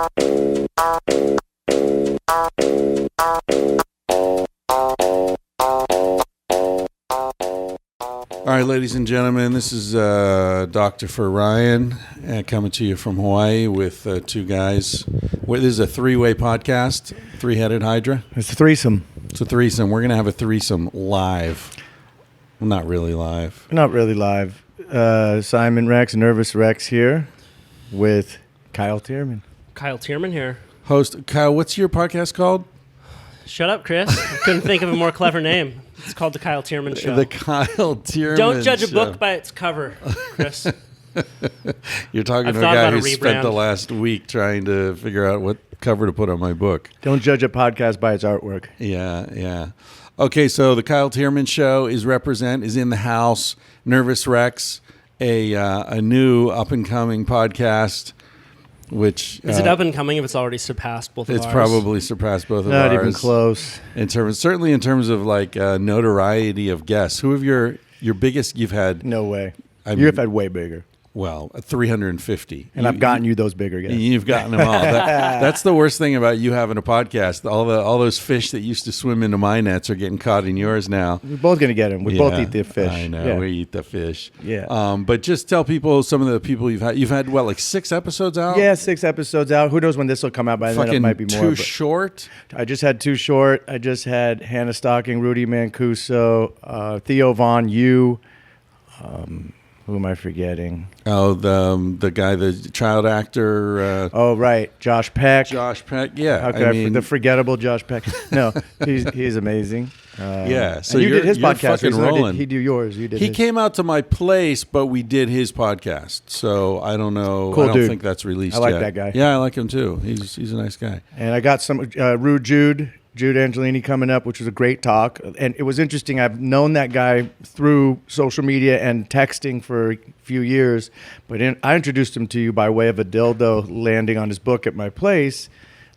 All right, ladies and gentlemen, this is Dr. for Ryan coming to you from Hawaii with two guys. This is a three-way podcast, three-headed hydra. It's a threesome. It's a threesome. We're going to have a threesome live. Well, not really live. Not really live. Simon Rex, Nervous Rex here with Kyle Thiermann. Kyle Thiermann here. Host, Kyle, what's your podcast called? Shut up, Chris. I couldn't think of a more clever name. It's called The Kyle Thiermann Show. The Kyle Thiermann Don't judge a Show. book by its cover, Chris. You're talking to a guy who spent the last week trying to figure out what cover to put on my book. Don't judge a podcast by its artwork. Yeah. Okay, so the Kyle Thiermann Show is in the house. Nervous Rex, a new up-and-coming podcast. Which is it up and coming if it's already surpassed both of ours? It's probably surpassed both of ours. Not even close. Certainly in terms of like notoriety of guests. Who have your biggest you've had? No way. You've had way bigger. Well, 350. And I've gotten you those bigger guests. You've gotten them all. That's the worst thing about you having a podcast. All those fish that used to swim into my nets are getting caught in yours now. We're both going to get them. We both eat the fish. I know. We eat the fish. Yeah. But just tell people some of the people you've had. You've had, what, like 6 episodes out? Yeah, 6 episodes out. Who knows when this will come out? By then it might be more. Too short? I just had Too Short. I just had Hannah Stocking, Rudy Mancuso, Theo Von Yu. Who am I forgetting? Oh, the guy, the child actor. Right, Josh Peck. Josh Peck, yeah. How could the forgettable Josh Peck? No, he's amazing. Yeah, so you did his podcast. Rolling. Did he do yours? You did. He came out to my place, but we did his podcast. So I don't know. Cool I don't dude. think that's released I like yet. that guy. Yeah, I like him too. He's a nice guy. And I got some Rude Jude Angelini coming up, which was a great talk. And it was interesting. I've known that guy through social media and texting for a few years, but I introduced him to you by way of a dildo landing on his book at my place,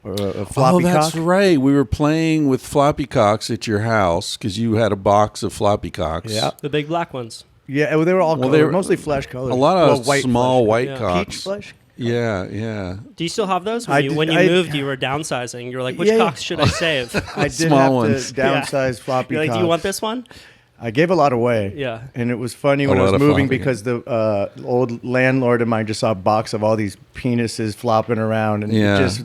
or a floppy cock. Oh, that's right. We were playing with floppy cocks at your house because you had a box of floppy cocks. Yeah. The big black ones. Yeah, well, they were all colored, they were mostly flesh colored. A lot of small white Yeah. cocks. Peach flesh? Yeah. Do you still have those? When you moved, you were downsizing. You were like, which cocks should I save? I did Small have ones. to downsize floppy You're like, cocks. do you want this one? I gave a lot away. Yeah. And it was funny when I was moving because the old landlord of mine just saw a box of all these penises flopping around. And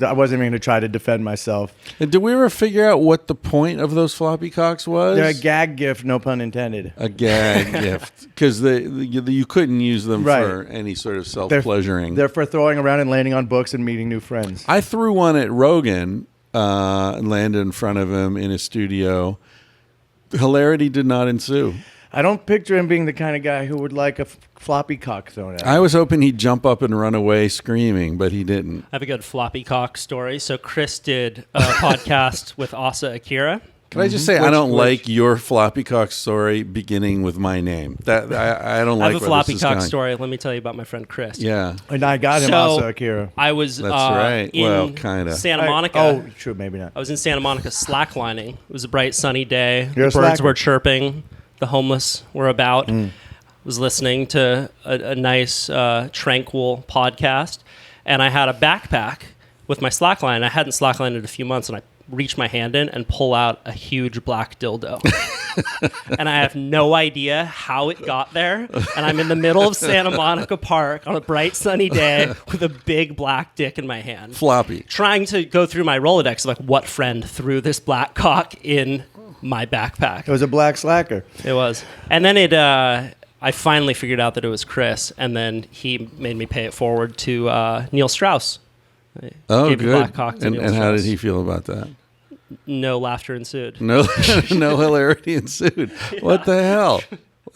I wasn't even going to try to defend myself. And did we ever figure out what the point of those floppy cocks was? They're a gag gift, no pun intended. A gag gift. Because you couldn't use them for any sort of self-pleasuring. They're for throwing around and landing on books and meeting new friends. I threw one at Rogan and landed in front of him in his studio. Hilarity did not ensue. I don't picture him being the kind of guy who would like a floppy cock thrown at him. I was hoping he'd jump up and run away screaming, but he didn't. I have a good floppy cock story. So Chris did a podcast with Asa Akira. Can I just say I don't like your floppy cock story beginning with my name. That I don't like. I have a floppy cock story. Let me tell you about my friend Chris. Yeah, and I got him Asa Akira. I was that's right. In kind of Santa Monica. True, maybe not. I was in Santa Monica slacklining. It was a bright sunny day. You're the birds were chirping. The homeless were about. Was listening to a nice tranquil podcast, and I had a backpack with my slackline. I hadn't slacklined in a few months, and I reach my hand in and pull out a huge black dildo. And I have no idea how it got there. And I'm in the middle of Santa Monica Park on a bright sunny day with a big black dick in my hand. Floppy. Trying to go through my Rolodex of like what friend threw this black cock in my backpack. It was a black slacker. It was. And then I finally figured out that it was Chris. And then he made me pay it forward to Neil Strauss. Oh, good. And how did he feel about that? No laughter ensued. No hilarity ensued. Yeah. What the hell?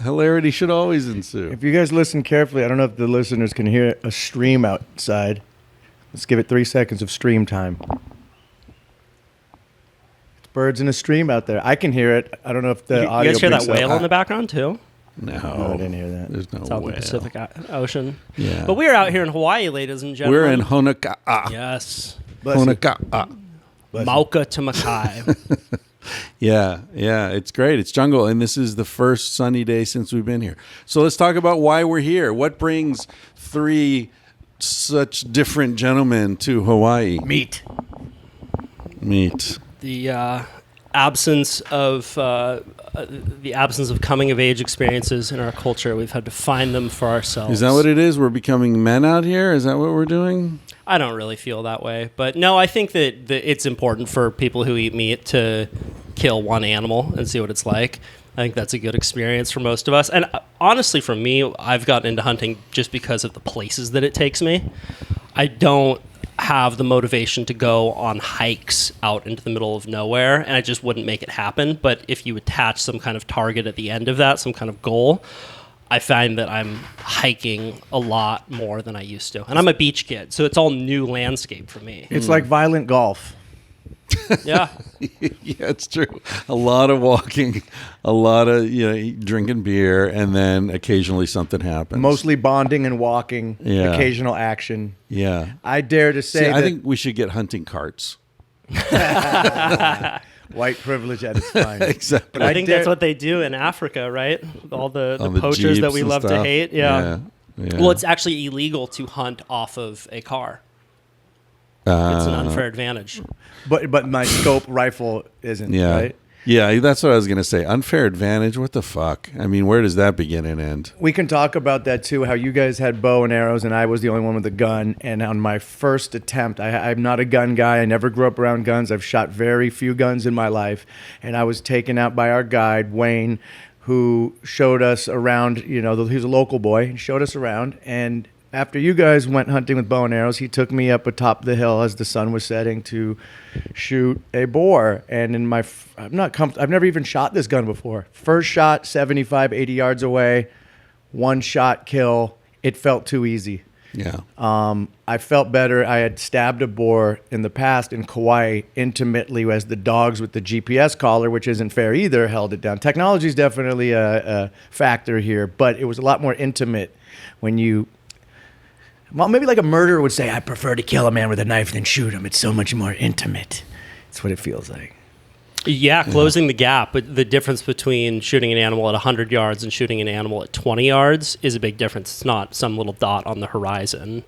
Hilarity should always ensue. If you guys listen carefully, I don't know if the listeners can hear a stream outside. Let's give it 3 seconds of stream time. It's birds in a stream out there. I can hear it. I don't know if the audio. You guys hear that picks up. whale in the background too? No, I didn't hear that. There's no it's out in whale. the Pacific Ocean. Yeah. But we're out here in Hawaii, ladies and gentlemen. We're in Honoka'a. Yes. Honoka'a. Mauka to Makai. Yeah, it's great. It's jungle, and this is the first sunny day since we've been here. So let's talk about why we're here. What brings three such different gentlemen to Hawaii? Meat. The absence of coming of age experiences in our culture. We've had to find them for ourselves. Is that what it is? We're becoming men out here? Is that what we're doing? I don't really feel that way, but no, I think that it's important for people who eat meat to kill one animal and see what it's like. I think that's a good experience for most of us. And honestly, for me, I've gotten into hunting just because of the places that it takes me. I don't have the motivation to go on hikes out into the middle of nowhere, and I just wouldn't make it happen. But if you attach some kind of target at the end of that, some kind of goal, I find that I'm hiking a lot more than I used to. And I'm a beach kid, so it's all new landscape for me. It's like violent golf. Yeah. Yeah, it's true. A lot of walking, a lot of drinking beer, and then occasionally something happens. Mostly bonding and walking, Yeah. occasional action. Yeah. I dare to say I think we should get hunting carts. white privilege at its finest. Exactly. But I think that's what they do in Africa, right? All the poachers that we love to hate. Yeah. Well, it's actually illegal to hunt off of a car. It's an unfair advantage. But my scope rifle isn't, right? Yeah, that's what I was going to say. Unfair advantage? What the fuck? I mean, where does that begin and end? We can talk about that too, how you guys had bow and arrows and I was the only one with a gun. And on my first attempt, I'm not a gun guy. I never grew up around guns. I've shot very few guns in my life. And I was taken out by our guide, Wayne, who showed us around, he was a local boy, and showed us around. And after you guys went hunting with bow and arrows, he took me up atop the hill as the sun was setting to shoot a boar. And I've never even shot this gun before. First shot, 75, 80 yards away, one shot kill. It felt too easy. Yeah. I felt better. I had stabbed a boar in the past in Kauai intimately as the dogs with the GPS collar, which isn't fair either, held it down. Technology is definitely a factor here, but it was a lot more intimate when well, maybe like a murderer would say, I prefer to kill a man with a knife than shoot him. It's so much more intimate. It's what it feels like. Yeah, closing the gap. But the difference between shooting an animal at 100 yards and shooting an animal at 20 yards is a big difference. It's not some little dot on the horizon.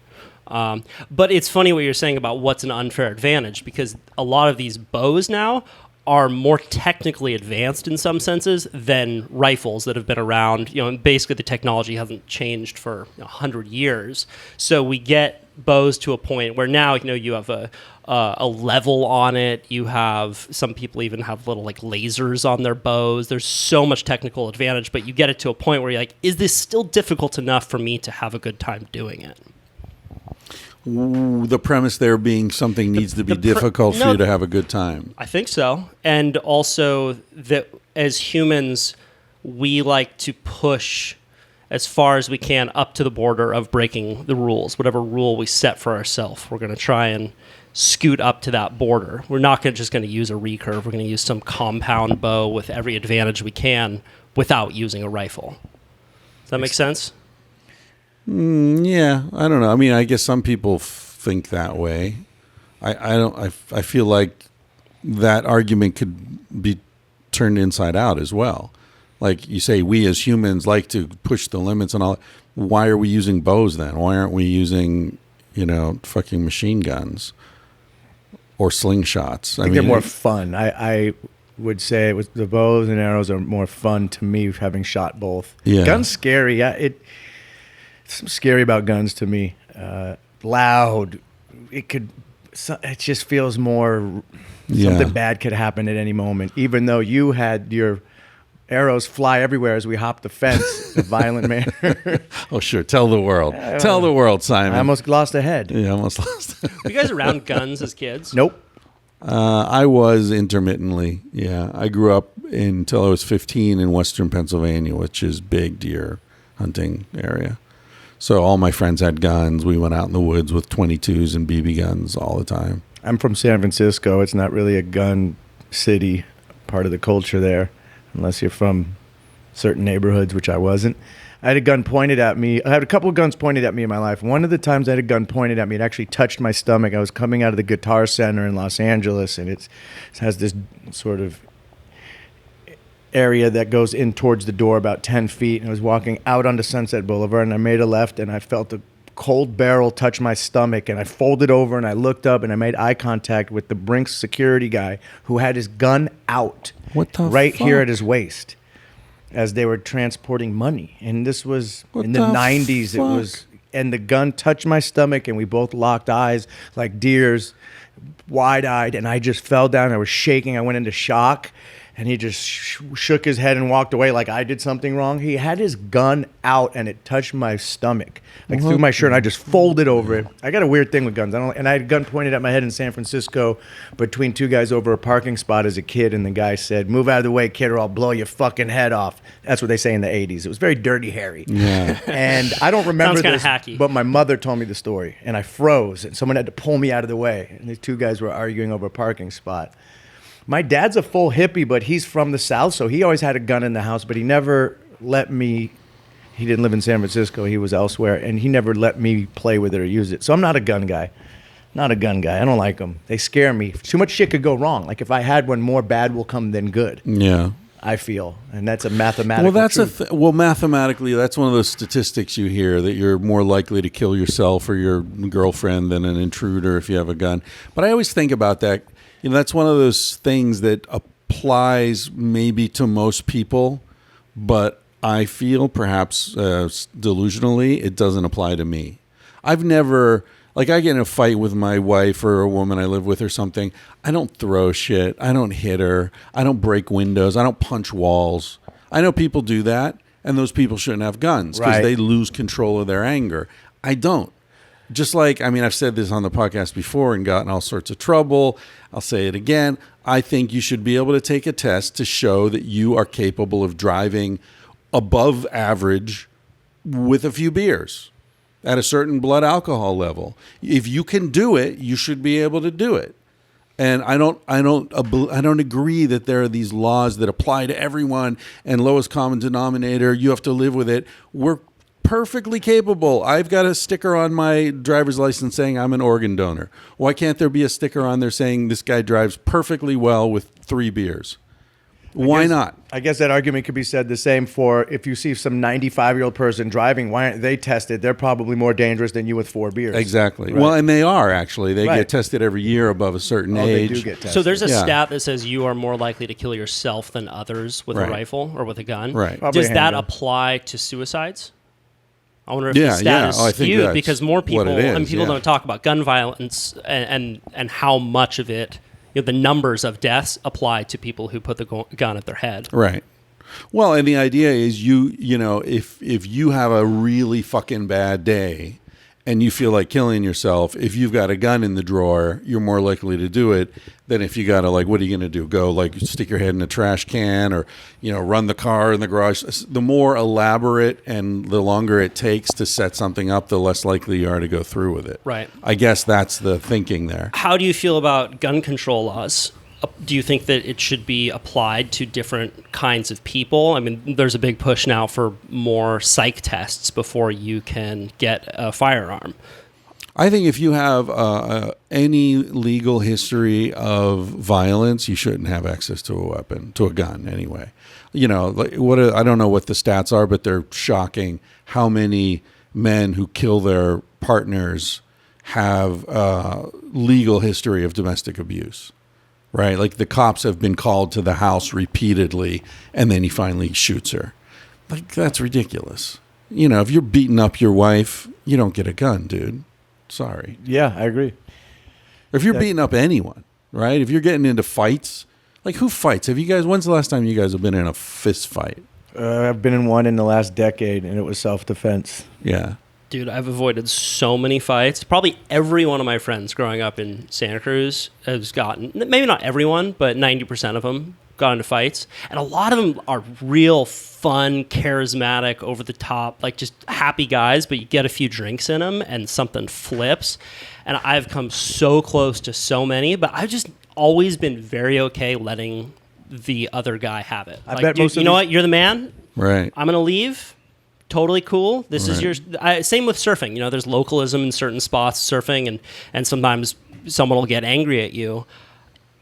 But it's funny what you're saying about what's an unfair advantage, because a lot of these bows now are more technically advanced in some senses than rifles that have been around. And basically the technology hasn't changed for 100 years. So we get bows to a point where now you have a level on it. You have some people even have little like lasers on their bows. There's so much technical advantage, but you get it to a point where you're like, is this still difficult enough for me to have a good time doing it? The premise there being something needs to be difficult for you to have a good time. I think so. And also that as humans, we like to push as far as we can up to the border of breaking the rules. Whatever rule we set for ourselves, we're going to try and scoot up to that border. We're not just going to use a recurve. We're going to use some compound bow with every advantage we can without using a rifle. Does that make sense? Yeah, I don't know. I mean, I guess some people think that way. I feel like that argument could be turned inside out as well. Like you say, we as humans like to push the limits and all. Why are we using bows then? Why aren't we using, fucking machine guns or slingshots? I think they're more fun. I would say the bows and arrows are more fun to me, having shot both. Yeah. Guns scary. It's scary about guns to me. Loud. It just feels more. Something bad could happen at any moment. Even though you had your arrows fly everywhere as we hopped the fence in a violent manner. Oh, sure. Tell the world. Tell the world, Simon. I almost lost a head. Yeah, almost lost. Were you guys around guns as kids? Nope. I was intermittently. Yeah, I grew up until I was 15 in Western Pennsylvania, which is big deer hunting area. So all my friends had guns. We went out in the woods with 22s and BB guns all the time. I'm from San Francisco. It's not really a gun city, part of the culture there, unless you're from certain neighborhoods, which I wasn't. I had a gun pointed at me. I had a couple of guns pointed at me in my life. One of the times I had a gun pointed at me, it actually touched my stomach. I was coming out of the Guitar Center in Los Angeles, and it has this sort of area that goes in towards the door about 10 feet. And I was walking out onto Sunset Boulevard, and I made a left, and I felt a cold barrel touch my stomach, and I folded over and I looked up and I made eye contact with the Brinks security guy who had his gun out right here at his waist as they were transporting money. And this was in the 90s. It was, and the gun touched my stomach and we both locked eyes like deers, wide-eyed, and I just fell down. I was shaking. I went into shock. And he just shook his head and walked away like I did something wrong. He had his gun out and it touched my stomach, like through my shirt. And I just folded over it. I got a weird thing with guns. And I had a gun pointed at my head in San Francisco between two guys over a parking spot as a kid. And the guy said, "Move out of the way, kid, or I'll blow your fucking head off." That's what they say in the 80s. It was very Dirty Harry. Yeah. And I don't remember this, hacky. but my mother told me the story. And I froze. And someone had to pull me out of the way. And these two guys were arguing over a parking spot. My dad's a full hippie, but he's from the South, so he always had a gun in the house, but he never let me. He didn't live in San Francisco. He was elsewhere, and he never let me play with it or use it. So I'm not a gun guy. Not a gun guy. I don't like them. They scare me. Too much shit could go wrong. Like if I had one, more bad will come than good. Yeah. I feel, and that's a mathematical truth. Well, mathematically, that's one of those statistics you hear that you're more likely to kill yourself or your girlfriend than an intruder if you have a gun. But I always think about that. You know, that's one of those things that applies maybe to most people, but I feel perhaps delusionally it doesn't apply to me. I've never, like I get in a fight with my wife or a woman I live with or something, I don't throw shit, I don't hit her, I don't break windows, I don't punch walls. I know people do that, and those people shouldn't have guns because they lose control of their anger. I don't. Just like, I mean, I've said this on the podcast before and gotten all sorts of trouble. I'll say it again. I think you should be able to take a test to show that you are capable of driving above average with a few beers at a certain blood alcohol level. If you can do it, you should be able to do it. And I don't agree that there are these laws that apply to everyone and lowest common denominator. You have to live with it. We're perfectly capable. I've got a sticker on my driver's license saying I'm an organ donor. Why can't there be a sticker on there saying this guy drives perfectly well with 3 beers? Why not? I guess that argument could be said the same for if you see some 95-year-old person driving, why aren't they tested? They're probably more dangerous than you with 4 beers. Exactly. Right. Well, and they are actually. They get tested every year above a certain age. They do get tested. So there's a stat that says you are more likely to kill yourself than others with a rifle or with a gun. Right. Probably Does that apply to suicides? I wonder if the stat yeah. is I think skewed that's because more people, what it is, people don't talk about gun violence and how much of it, you know, the numbers of deaths apply to people who put the gun at their head. Right. Well, and the idea is you know, if you have a really fucking bad day and you feel like killing yourself, if you've got a gun in the drawer, you're more likely to do it than if you got to, like, what are you going to do? Go, like, stick your head in a trash can or, you know, run the car in the garage. The more elaborate and the longer it takes to set something up, the less likely you are to go through with it. Right. I guess that's the thinking there. How do you feel about gun control laws? Do you think that it should be applied to different kinds of people? I mean, there's a big push now for more psych tests before you can get a firearm. I think if you have any legal history of violence, you shouldn't have access to a weapon, to a gun anyway. You know, like I don't know what the stats are, but they're shocking how many men who kill their partners have legal history of domestic abuse. Right, like the cops have been called to the house repeatedly, and then he finally shoots her. Like, that's ridiculous. You know, if you're beating up your wife, you don't get a gun, dude. Sorry. Yeah, I agree. Or if you're beating up anyone, right? If you're getting into fights, like who fights? When's the last time you guys have been in a fist fight? I've been in one in the last decade, and it was self-defense. Yeah. Dude, I've avoided so many fights. Probably every one of my friends growing up in Santa Cruz has gotten, maybe not everyone, but 90% of them got into fights. And a lot of them are real fun, charismatic, over the top, like just happy guys, but you get a few drinks in them and something flips. And I've come so close to so many, but I've just always been very okay letting the other guy have it. I like, bet dude, most of you know these- what? You're the man. Right. I'm going to leave. Totally cool. This is your same with surfing. You know, there's localism in certain spots surfing, and sometimes someone will get angry at you.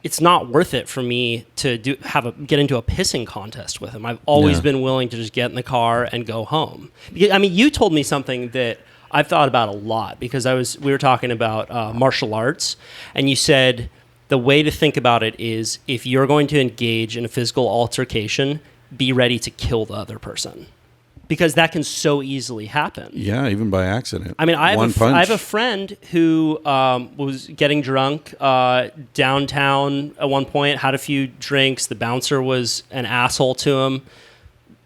It's not worth it for me to get into a pissing contest with him. I've always been willing to just get in the car and go home. I mean, you told me something that I've thought about a lot because we were talking about martial arts, and you said the way to think about it is if you're going to engage in a physical altercation, be ready to kill the other person. Because that can so easily happen. Yeah, even by accident. I mean, I One punch. have a friend who was getting drunk downtown at one point, had a few drinks. The bouncer was an asshole to him,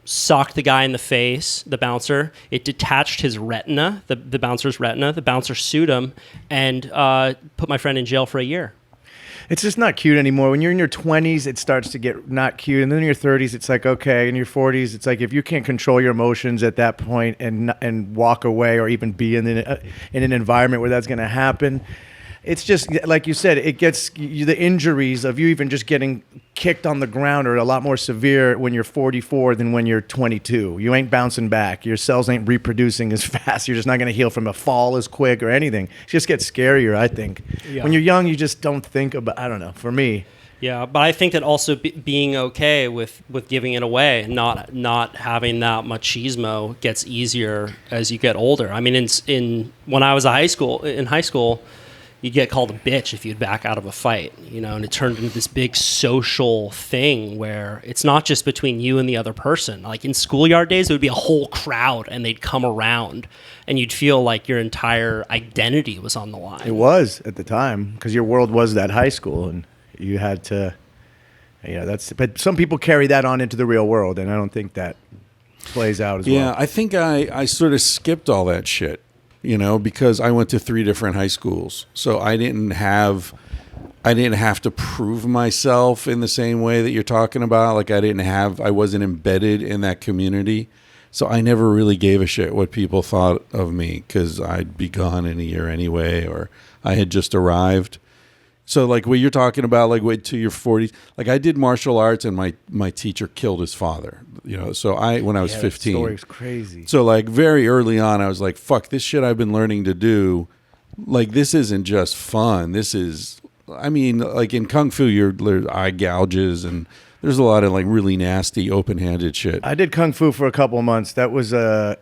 socked the guy in the face, the bouncer. It detached his retina, the bouncer's retina. The bouncer sued him and put my friend in jail for a year. It's just not cute anymore. When you're in your 20s, it starts to get not cute. And then in your 30s, it's like, okay. In your 40s, it's like if you can't control your emotions at that point and walk away or even be in an environment where that's going to happen, it's just, like you said, it gets the injuries of you even just getting kicked on the ground are a lot more severe when you're 44 than when you're 22. You ain't bouncing back. Your cells ain't reproducing as fast. You're just not going to heal from a fall as quick or anything. It just gets scarier, I think. Yeah. When you're young, you just don't think about, I don't know, for me. Yeah, but I think that also being okay with giving it away and not having that machismo gets easier as you get older. I mean, when I was in high school, you'd get called a bitch if you'd back out of a fight, and it turned into this big social thing where it's not just between you and the other person. Like in schoolyard days, it would be a whole crowd and they'd come around and you'd feel like your entire identity was on the line. It was at the time because your world was that high school and you had to, but some people carry that on into the real world and I don't think that plays out as well. Yeah, I think I sort of skipped all that shit. Because I went to 3 different high schools. So I didn't have to prove myself in the same way that you're talking about. Like I wasn't embedded in that community. So I never really gave a shit what people thought of me because I'd be gone in a year anyway, or I had just arrived. So like what you're talking about, like wait till your 40s. Like I did martial arts and my teacher killed his father. So when I was 15. That story's crazy. So like very early on, I was like, fuck, this shit I've been learning to do. Like this isn't just fun. This is, I mean, like in Kung Fu, there's eye gouges and there's a lot of like really nasty open-handed shit. I did Kung Fu for a couple of months. That was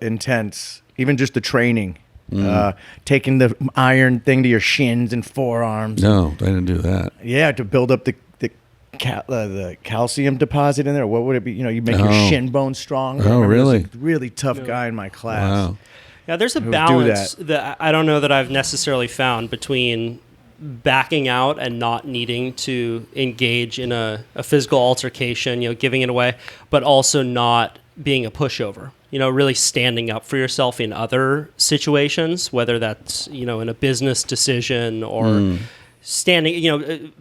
intense. Even just the training. Taking the iron thing to your shins and forearms. No, I didn't do that. Yeah, to build up the calcium deposit in there. What would it be? You make your shin bone strong. Oh, really? There was a really tough guy in my class. Wow. Yeah, there's a balance that I don't know that I've necessarily found between backing out and not needing to engage in a physical altercation, giving it away, but also not being a pushover. Really standing up for yourself in other situations, whether that's, in a business decision or standing,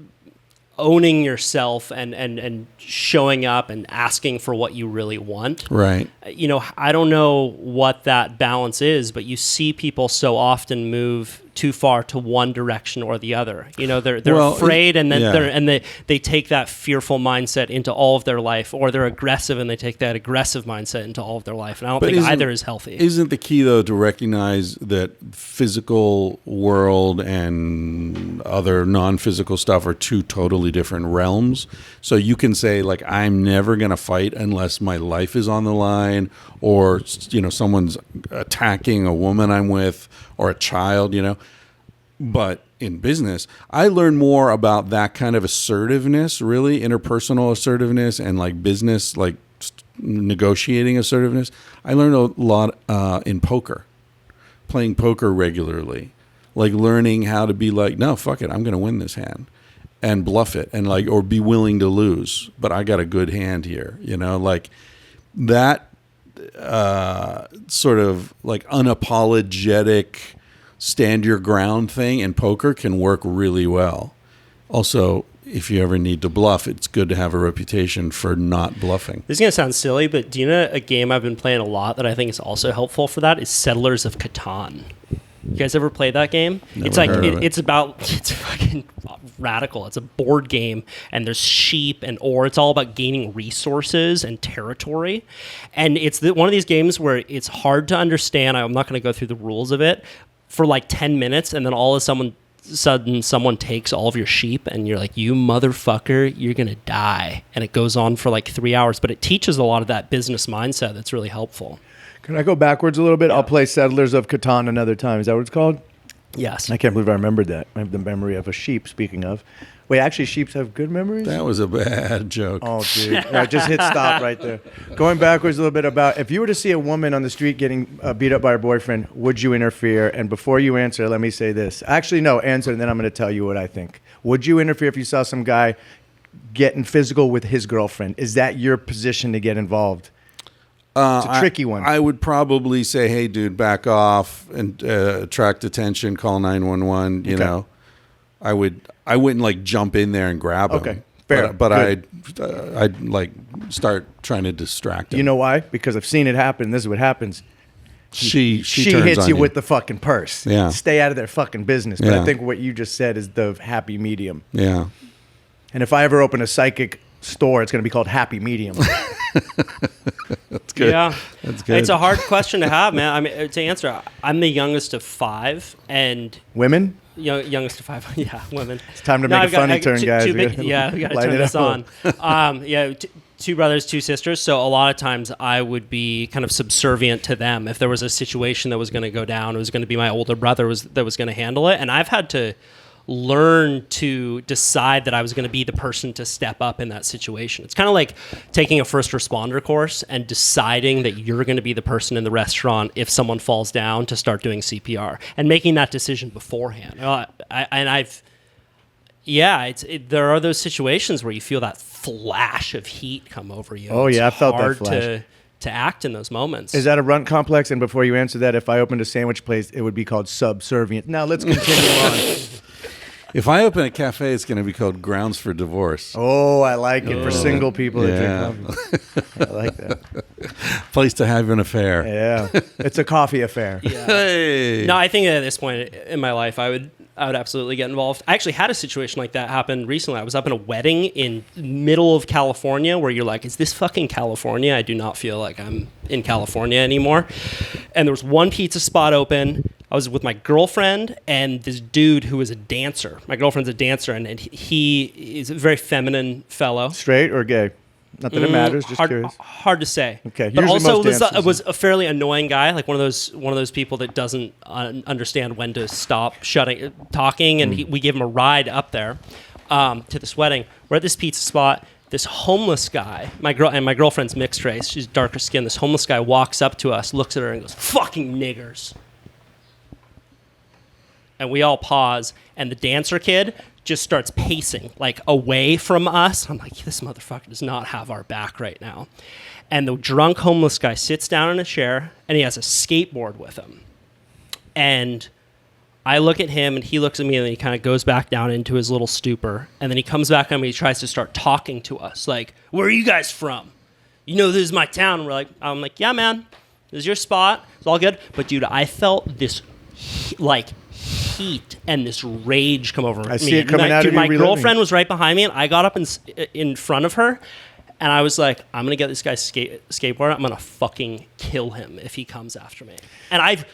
owning yourself and showing up and asking for what you really want. Right. I don't know what that balance is, but you see people so often move too far to one direction or the other. They're afraid and then they take that fearful mindset into all of their life, or they're aggressive and they take that aggressive mindset into all of their life. And I don't think either is healthy. Isn't the key though to recognize that physical world and other non-physical stuff are 2 totally different realms? So you can say like, I'm never going to fight unless my life is on the line, or someone's attacking a woman I'm with or a child, But in business, I learned more about that kind of assertiveness, really interpersonal assertiveness and like business, like negotiating assertiveness. I learned a lot in poker, playing poker regularly, like learning how to be like, no, fuck it, I'm going to win this hand and bluff it and like, or be willing to lose, but I got a good hand here, like that sort of like unapologetic stand your ground thing in poker can work really well. Also, if you ever need to bluff, it's good to have a reputation for not bluffing. This is going to sound silly, but do you know a game I've been playing a lot that I think is also helpful for that is Settlers of Catan. You guys ever played that game? It's like it's fucking radical. It's a board game, and there's sheep and ore. It's all about gaining resources and territory, and it's one of these games where it's hard to understand. I'm not going to go through the rules of it for like 10 minutes, and then all of a sudden someone takes all of your sheep, and you're like, you motherfucker, you're gonna die. And it goes on for like 3 hours, but it teaches a lot of that business mindset that's really helpful. Can I go backwards a little bit? Yeah. I'll play Settlers of Catan another time. Is that what it's called? Yes. I can't believe I remembered that. I have the memory of a sheep, speaking of. Wait, actually, sheeps have good memories? That was a bad joke. Oh, dude. I just hit stop right there. Going backwards a little bit about, if you were to see a woman on the street getting beat up by her boyfriend, would you interfere? And before you answer, let me say this. Actually, no, answer, and then I'm going to tell you what I think. Would you interfere if you saw some guy getting physical with his girlfriend? Is that your position to get involved? It's a tricky one. I would probably say, hey, dude, back off and attract attention, call 911, you know. I wouldn't like jump in there and grab him. Okay, fair. But I'd like start trying to distract him. You know why? Because I've seen it happen. This is what happens. She She hits you with the fucking purse. Yeah. Stay out of their fucking business. But Yeah. I think what you just said is the happy medium. Yeah. And if I ever open a psychic store, it's going to be called Happy Medium. That's good. Yeah, That's good. It's a hard question to have, man. I mean, to answer, I'm the youngest of 5, and Women? youngest of 5. Yeah, women. It's time to make a funny turn, guys. We We got to light turn it this up. on. Yeah, 2 brothers, 2 sisters. So a lot of times I would be kind of subservient to them. If there was a situation that was going to go down, it was going to be my older brother that was going to handle it, and I've had to learn to decide that I was going to be the person to step up in that situation. It's kind of like taking a first responder course and deciding that you're going to be the person in the restaurant if someone falls down to start doing CPR and making that decision beforehand. There are those situations where you feel that flash of heat come over you. Oh, yeah, I felt that hard flash. to act in those moments. Is that a runt complex? And before you answer that, if I opened a sandwich place, it would be called Subservient. Now, let's continue on. If I open a cafe, it's going to be called Grounds for Divorce. Oh, I like it. For single people that Yeah. drink coffee. I like that. Place to have an affair. Yeah. It's a coffee affair. Yeah. Hey. No, I think at this point in my life, I would absolutely get involved. I actually had a situation like that happen recently. I was up in a wedding in middle of California where you're like, is this fucking California? I do not feel like I'm in California anymore. And there was one pizza spot open. I was with my girlfriend and this dude who was a dancer. My girlfriend's a dancer, and he is a very feminine fellow. Straight or gay? Not that it matters, just curious. Hard to say. Okay, but usually also most dancers was a fairly annoying guy, like one of those people that doesn't understand when to stop talking. And we gave him a ride up there to this wedding. We're at this pizza spot. This homeless guy, my girlfriend's mixed race. She's darker skin. This homeless guy walks up to us, looks at her, and goes, "Fucking niggers." And we all pause, and the dancer kid just starts pacing, like, away from us. I'm like, this motherfucker does not have our back right now. And the drunk homeless guy sits down in a chair, and he has a skateboard with him. And I look at him, and he looks at me, and then he kind of goes back down into his little stupor. And then he comes back on me, he tries to start talking to us, like, where are you guys from? You know this is my town. And I'm like, yeah, man, this is your spot. It's all good. But, dude, I felt this, heat and this rage come over me. I see it coming out of you. My reliving. girlfriend was right behind me, and I got up in front of her, and I was like, I'm gonna get this guy's skateboard. I'm gonna fucking kill him if he comes after me. And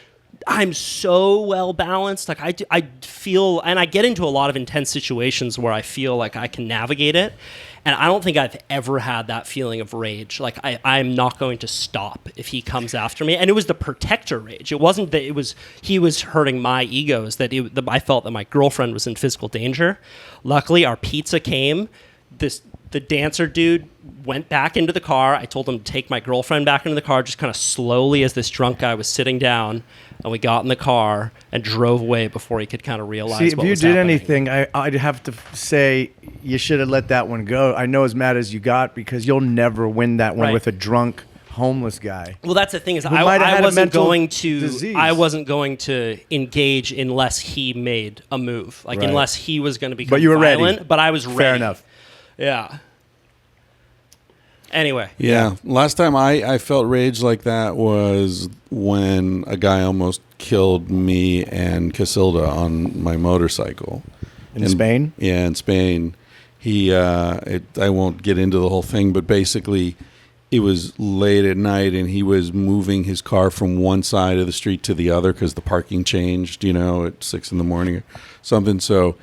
I'm so well balanced. Like I feel, and I get into a lot of intense situations where I feel like I can navigate it. And I don't think I've ever had that feeling of rage. Like I'm not going to stop if he comes after me. And it was the protector rage. It wasn't that he was hurting my egos. I felt that my girlfriend was in physical danger. Luckily, our pizza came. The dancer dude went back into the car. I told him to take my girlfriend back into the car, just kind of slowly as this drunk guy was sitting down. And we got in the car and drove away before he could kind of realize what was happening. If you did anything, I'd have to say you should have let that one go. I know as mad as you got because you'll never win that one with a drunk homeless guy. Well, that's the thing is Who might have had a mental disease. I wasn't going to engage unless he made a move, like Right. unless he was going to become But you were violent. ready. But I was ready. Fair enough. Yeah. Anyway. Yeah. Last time I felt rage like that was when a guy almost killed me and Casilda on my motorcycle. In Spain? Yeah, in Spain. I won't get into the whole thing, but basically it was late at night and he was moving his car from one side of the street to the other because the parking changed, at 6 a.m. or something. So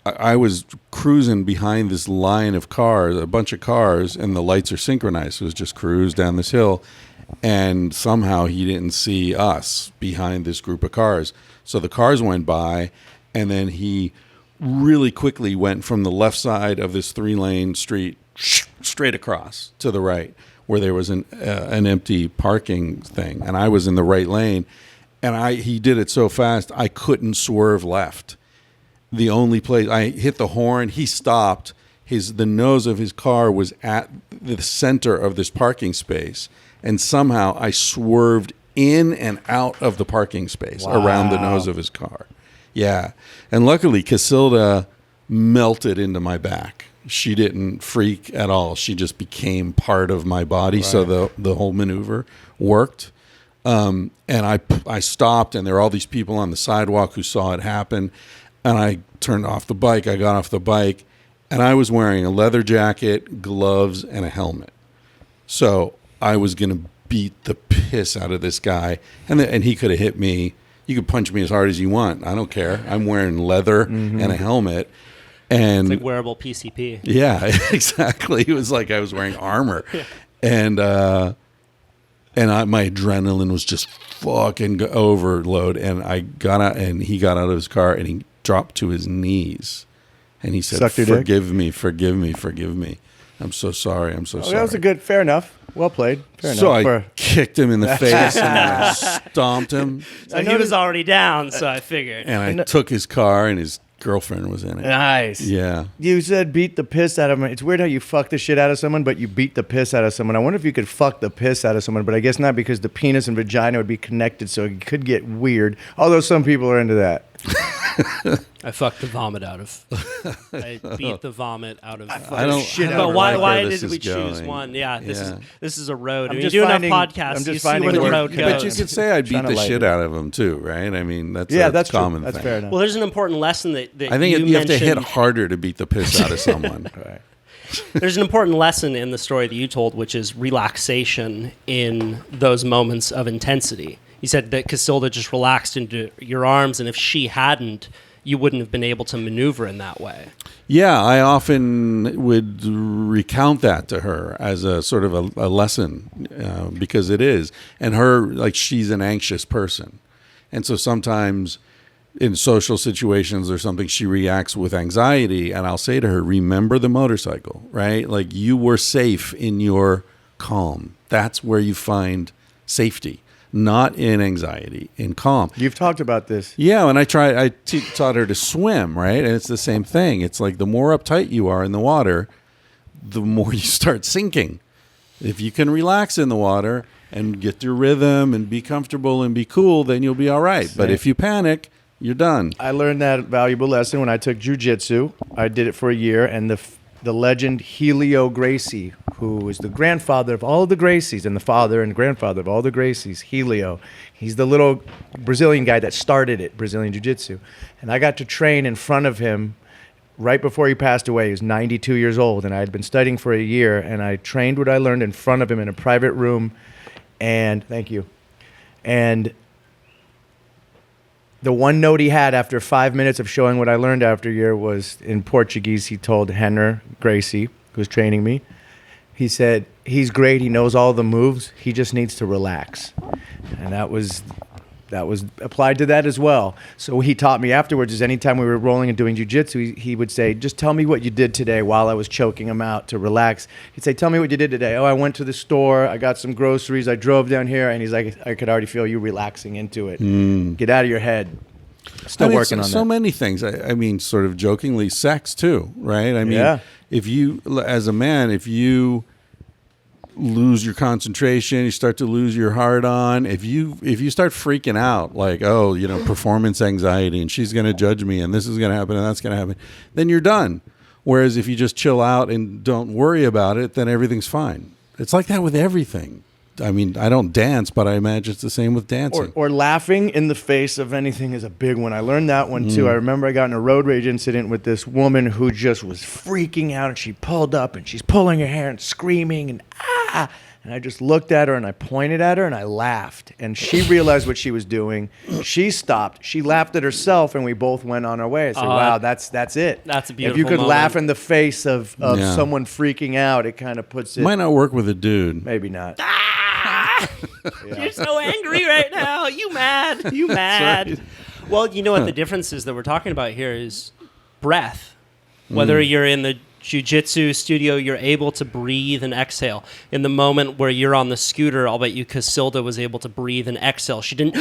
I was cruising behind this line of cars, a bunch of cars, and the lights are synchronized. So it was just cruise down this hill. and somehow he didn't see us behind this group of cars. So the cars went by, and then he really quickly went from the left side of this 3-lane street straight across to the right, where there was an empty parking thing, and I was in the right lane, and he did it so fast I couldn't swerve left. The only place I hit the horn, he stopped. The nose of his car was at the center of this parking space, and somehow I swerved in and out of the parking space around the nose of his car. Yeah. And luckily, Casilda melted into my back. She didn't freak at all. She just became part of my body. Right. So the whole maneuver worked. And I stopped, and there were all these people on the sidewalk who saw it happen. And I turned off the bike. I got off the bike, and I was wearing a leather jacket, gloves, and a helmet. So I was going to beat the piss out of this guy, and he could have hit me. You could punch me as hard as you want. I don't care. I'm wearing leather and a helmet. And it's like wearable PCP. Yeah, exactly. It was like I was wearing armor. Yeah. And my adrenaline was just fucking overload. And I got out, and he got out of his car, and he dropped to his knees. And he said, forgive me. I'm so sorry. Sorry. That was fair enough. Well played. Fair so enough. I kicked him in the face and I stomped him. So he was already down, so I figured. And I took his car, and his girlfriend was in it. Nice. Yeah. You said beat the piss out of him. It's weird how you fuck the shit out of someone, but you beat the piss out of someone. I wonder if you could fuck the piss out of someone, but I guess not, because the penis and vagina would be connected, so it could get weird. Although some people are into that. I fucked the vomit out of. I beat the vomit out of. I don't. Shit. But why did we choose one? Yeah, this is a road. You do enough podcasts. You see where the road goes. But you could say I beat the shit out of him too, right? I mean, that's a common thing. That's fair enough. Well, there's an important lesson that I think you have to hit harder to beat the piss out of someone. Right. There's an important lesson in the story that you told, which is relaxation in those moments of intensity. You said that Casilda just relaxed into your arms, and if she hadn't, you wouldn't have been able to maneuver in that way. Yeah, I often would recount that to her as a sort of a lesson, because it is. And she's an anxious person. And so sometimes in social situations or something, she reacts with anxiety, and I'll say to her, remember the motorcycle, right? Like, you were safe in your calm. That's where you find safety. Not in anxiety, in calm. You've talked about this. Yeah, and I taught her to swim, right? And it's the same thing. It's like the more uptight you are in the water, the more you start sinking. If you can relax in the water and get your rhythm and be comfortable and be cool, then you'll be all right. Same. But if you panic, you're done. I learned that valuable lesson when I took jiu-jitsu. I did it for a year, and the legend Helio Gracie, who is the grandfather of all of the Gracies and the father and grandfather of all the Gracies, Helio. He's the little Brazilian guy that started it, Brazilian Jiu-Jitsu. And I got to train in front of him right before he passed away. He was 92 years old, and I had been studying for a year, and I trained what I learned in front of him in a private room. And thank you. And the one note he had after 5 minutes of showing what I learned after a year was in Portuguese. He told Henner Gracie, who was training me, he said, he's great, he knows all the moves, he just needs to relax. And that was applied to that as well. So he taught me afterwards, is anytime we were rolling and doing jiu-jitsu, he would say, just tell me what you did today while I was choking him out to relax. He'd say, tell me what you did today. Oh, I went to the store, I got some groceries, I drove down here, and he's like, I could already feel you relaxing into it. Get out of your head. Still working on that. So many things. I mean, sort of jokingly, sex too, right? I mean, if you, as a man, if you lose your concentration, you start to lose your heart on. If you start freaking out, like, oh, performance anxiety, and she's going to judge me, and this is going to happen, and that's going to happen, then you're done. Whereas if you just chill out and don't worry about it, then everything's fine. It's like that with everything. I mean, I don't dance, but I imagine it's the same with dancing. Or laughing in the face of anything is a big one. I learned that one too. I remember I got in a road rage incident with this woman who just was freaking out, and she pulled up and she's pulling her hair and screaming and ah. And I just looked at her and I pointed at her and I laughed. And she realized what she was doing. She stopped. She laughed at herself, and we both went on our way. I said, wow, that's it. That's a beautiful If you could moment. laugh in the face of someone freaking out, it kind of puts it. Might not work with a dude. Maybe not. You're so angry right now. You mad? You mad? right. Well, you know what the difference is that we're talking about here is breath. Whether you're in the jiu-jitsu studio, you're able to breathe and exhale. In the moment where you're on the scooter, I'll bet you Casilda was able to breathe and exhale. She didn't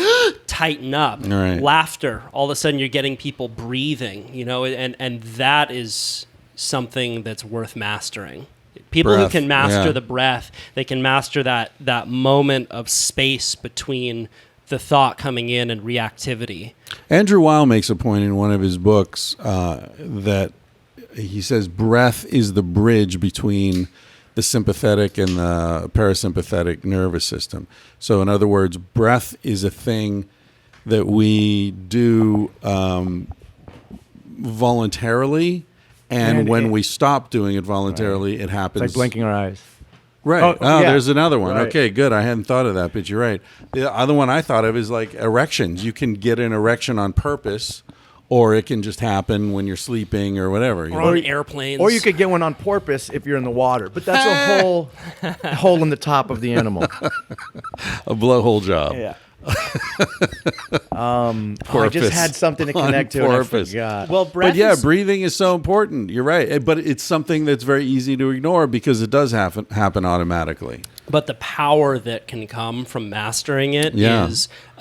tighten up. Right. Laughter. All of a sudden, you're getting people breathing, and that is something that's worth mastering. People Breath, who can master yeah. the breath, they can master that moment of space between the thought coming in and reactivity. Andrew Weil makes a point in one of his books that he says breath is the bridge between the sympathetic and the parasympathetic nervous system. So in other words, breath is a thing that we do voluntarily, and when we stop doing it voluntarily, it happens. It's like blinking our eyes. Right. Oh, Oh, yeah. there's another one. Right. Okay, good. I hadn't thought of that, but you're right. The other one I thought of is like erections. You can get an erection on purpose, or it can just happen when you're sleeping or whatever. Or on airplanes. Or you could get one on porpoise if you're in the water. But that's a whole hole in the top of the animal. A blowhole job. Yeah. I just had something to connect to and I porpoise. forgot. Well, breath But yeah, is, breathing is so important. You're right. But it's something that's very easy to ignore because it does happen automatically. but the power that can come from mastering it is Yeah.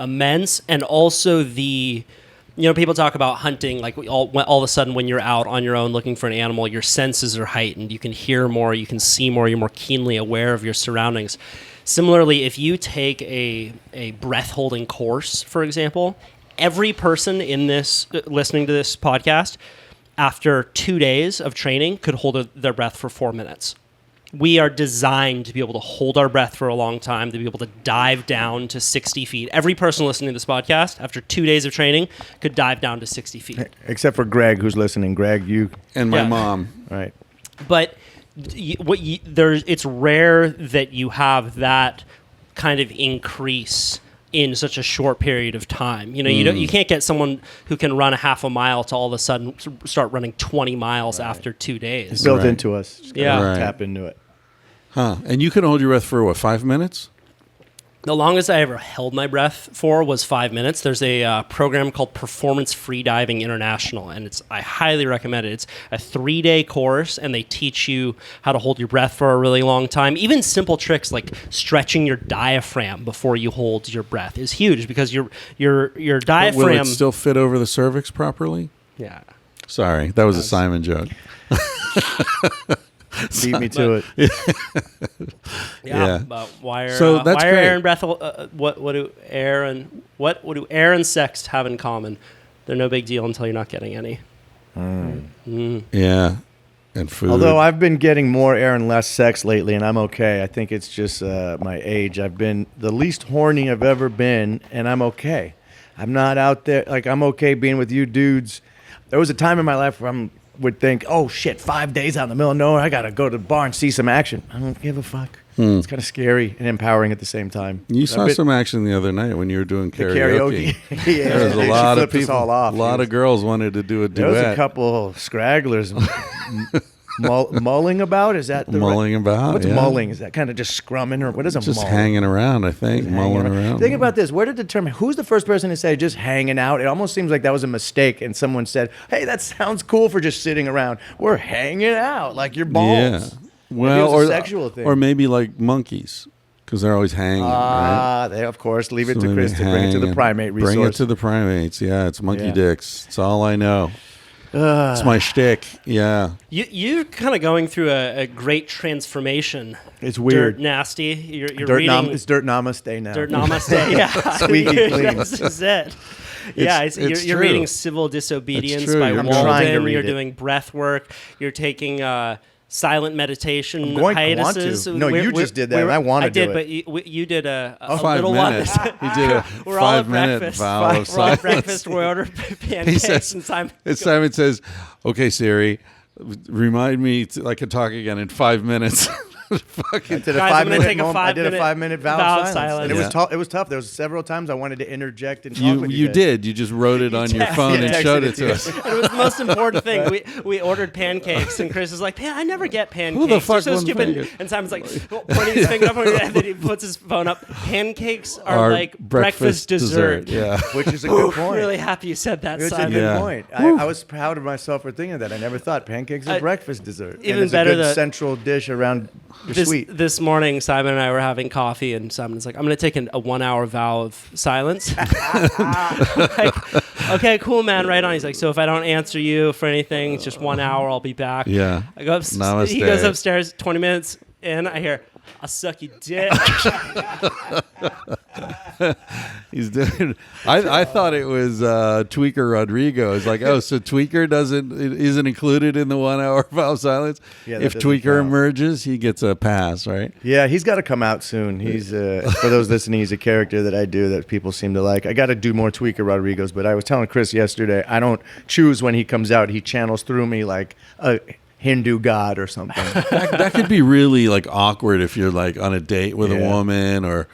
immense. And also people talk about hunting, like all of a sudden when you're out on your own looking for an animal, your senses are heightened. You can hear more, you can see more, you're more keenly aware of your surroundings. Similarly, if you take a breath-holding course, for example, every person in this listening to this podcast, after 2 days of training, could hold their breath for 4 minutes. We are designed to be able to hold our breath for a long time, to be able to dive down to 60 feet. Every person listening to this podcast, after 2 days of training, could dive down to 60 feet. Except for Greg, who's listening. Greg, you... And my Yeah. mom. Right. But it's rare that you have that kind of increase in such a short period of time. You can't get someone who can run a half a mile to all of a sudden start running 20 miles after 2 days. It's built Right. into us. Just gotta Yeah. Right. tap into it. Huh. And you can hold your breath for, what, 5 minutes? The longest I ever held my breath for was 5 minutes. There's a program called Performance Freediving International, and I highly recommend it. It's a 3-day course, and they teach you how to hold your breath for a really long time. Even simple tricks like stretching your diaphragm before you hold your breath is huge because your Will diaphragm. it still fit over the cervix properly? Yeah. Sorry, that was a Simon joke. Beat me to it. Yeah. But why are So that's why are great. air and breath? What do air and sex have in common? They're no big deal until you're not getting any. Yeah. And food. Although I've been getting more air and less sex lately, and I'm okay. I think it's just my age. I've been the least horny I've ever been, and I'm okay. I'm not out there. Like, I'm okay being with you dudes. There was a time in my life where I would think, oh, shit, 5 days out in the middle of nowhere, I got to go to the bar and see some action. I don't give a fuck. It's kind of scary and empowering at the same time. You saw I've been- some action the other night when you were doing the karaoke. karaoke. Yeah, There was a she lot of flipped us people, all off. a lot of girls wanted to do a There was duet. a couple scragglers mulling about. Is that the Mulling about, What's yeah. mulling? Is that kind of just scrumming, or what is a Just mull? hanging around, I think, mulling around. Think about this. Where did the term? Who's the first person to say just hanging out? It almost seems like that was a mistake, and someone said, "Hey, that sounds cool for just sitting around. We're hanging out like your balls." Yeah. Maybe Well, it was or a sexual thing. or maybe like monkeys, because they're always hanging. Right? They of course leave it So to maybe Chris to bring it to the hanging. primate resource. Bring it to the primates. Yeah, it's monkey Yeah. dicks. It's all I know. It's my shtick. Yeah. You're kind of going through a great transformation. It's weird. Dirt nasty. You're Dirt reading it's Dirt Namaste now. Dirt Namaste. Yeah, Squeaky clean. This is it. Yeah, it's you're true. reading Civil Disobedience true. by I'm Walden. trying to read You're it. doing breath work. You're taking silent meditation I'm going to want hiatuses. to. No, you just did that, and I wanna do did, it. but you did a 5 little minutes. one. He did a We're all at 5-minute breakfast. vow of We're all at silence. breakfast. We order pancakes says- and Simon. And Simon says, "Okay, Siri, remind me I can talk again in 5 minutes." I did a Guys, I'm gonna 5-minute take a moment. I did a 5-minute 5-minute vow vow of of silence. And silence. it was tough. There was several times I wanted to interject and talk You with you you guys. did. You just wrote it on your phone and texted showed it it to to you. us. It was the most important thing. We ordered pancakes, and Chris is like, "I never get pancakes. the fuck They're so wants stupid." pancakes? And Simon's like, pointing his finger up, and then he puts his phone up. Pancakes are like breakfast dessert. Yeah. Which is a good point. Really happy you said that, It's a Simon. good Yeah. point. I was proud of myself for thinking that. I never thought pancakes are breakfast dessert. even and it's better a good that- central dish around your sweet. This morning, Simon and I were having coffee, and Simon's like, "I'm going to take a 1-hour vow of silence." I'm like, okay, cool, man. Right on. He's like, "So if I don't answer you for anything, it's just 1 hour. I'll be back." Yeah. I go Namaste. He goes upstairs. 20 minutes in, I hear, "I'll suck your dick." He's doing. I thought it was Tweaker Rodrigo. It's like, oh, so Tweaker isn't included in the 1 hour vow of silence. Yeah, that If doesn't Tweaker count. emerges, he gets a pass, right? Yeah, he's got to come out soon. He's for those listening, he's a character that I do that people seem to like. I got to do more Tweaker Rodrigos, but I was telling Chris yesterday, I don't choose when he comes out. He channels through me like a Hindu god or something. That could be really like awkward if you're like on a date with a Yeah. woman, or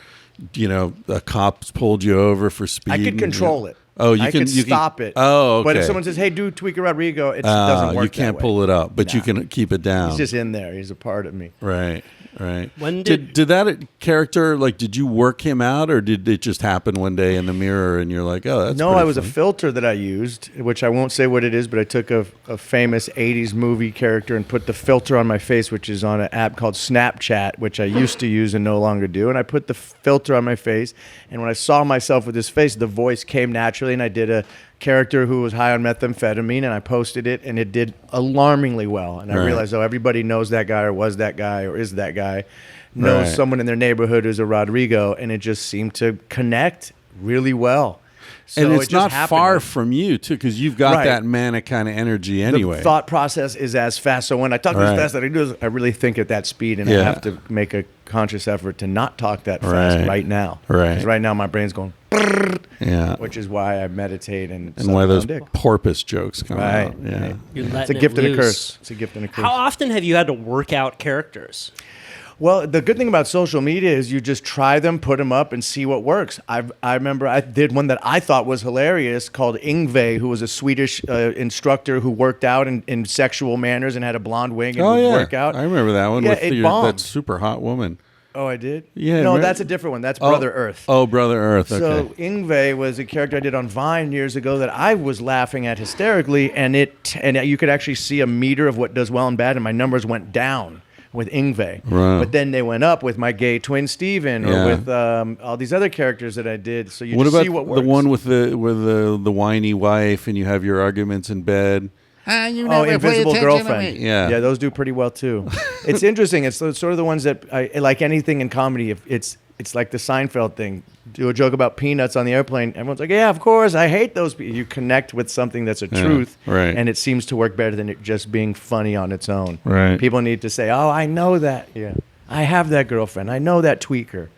a cop's pulled you over for I speeding. could control it. Oh, I could stop it. Oh, okay. But if someone says, "Hey, do Tweaker Rodrigo," it doesn't work. You can't that way. pull it up, but you Nah. can keep it down. He's just in there. He's a part of me. Right. When did that character, like, did you work him out, or did it just happen one day in the mirror and you're like, oh, that's No, pretty I was funny. a filter that I used, which I won't say what it is, but I took a famous 80s movie character and put the filter on my face, which is on an app called Snapchat, which I used to use and no longer do. And I put the filter on my face, and when I saw myself with this face, the voice came naturally, and I did a character who was high on methamphetamine, and I posted it, and it did alarmingly well. And I Right. realized, everybody knows that guy, or was that guy, or is that guy, knows Right. someone in their neighborhood who's a Rodrigo, and it just seemed to connect really well. So and it it's just not happened. far from you, too, because you've got Right. that manic kind of energy anyway. The thought process is as fast. So when I talk as Right. fast as I do, I really think at that speed, and Yeah. I have to make a conscious effort to not talk that fast Right. right now. Right. 'Cause right now my brain's going, Yeah. which is why I meditate and And why those dick. porpoise jokes come Right. out. Yeah. You're It's a letting gift it and a loose. curse. It's a gift and a curse. How often have you had to work out characters? Well, the good thing about social media is you just try them, put them up, and see what works. I remember I did one that I thought was hilarious called Ingve, who was a Swedish instructor who worked out in sexual manners and had a blonde wig and Oh, would yeah. work out. I remember that one Yeah, with it that bombed. super hot woman. Oh, I did? Yeah, No, right. that's a different one. That's Brother Earth. Oh, Brother Earth. So Okay. Ingve was a character I did on Vine years ago that I was laughing at hysterically, and you could actually see a meter of what does well and bad, and my numbers went down with Ingve. Wow. But then they went up with my gay twin Steven, or Yeah. with all these other characters that I did. So you What just about see what the works. one with the whiny wife, and you have your arguments in bed? Invisible Girlfriend. Yeah. Yeah, those do pretty well too. It's interesting. It's sort of the ones that like anything in comedy. If it's like the Seinfeld thing. Do a joke about peanuts on the airplane. Everyone's like, yeah, of course. I hate those. You connect with something that's a truth, right. and it seems to work better than it just being funny on its own. Right. People need to say, oh, I know that. Yeah, I have that girlfriend. I know that tweaker.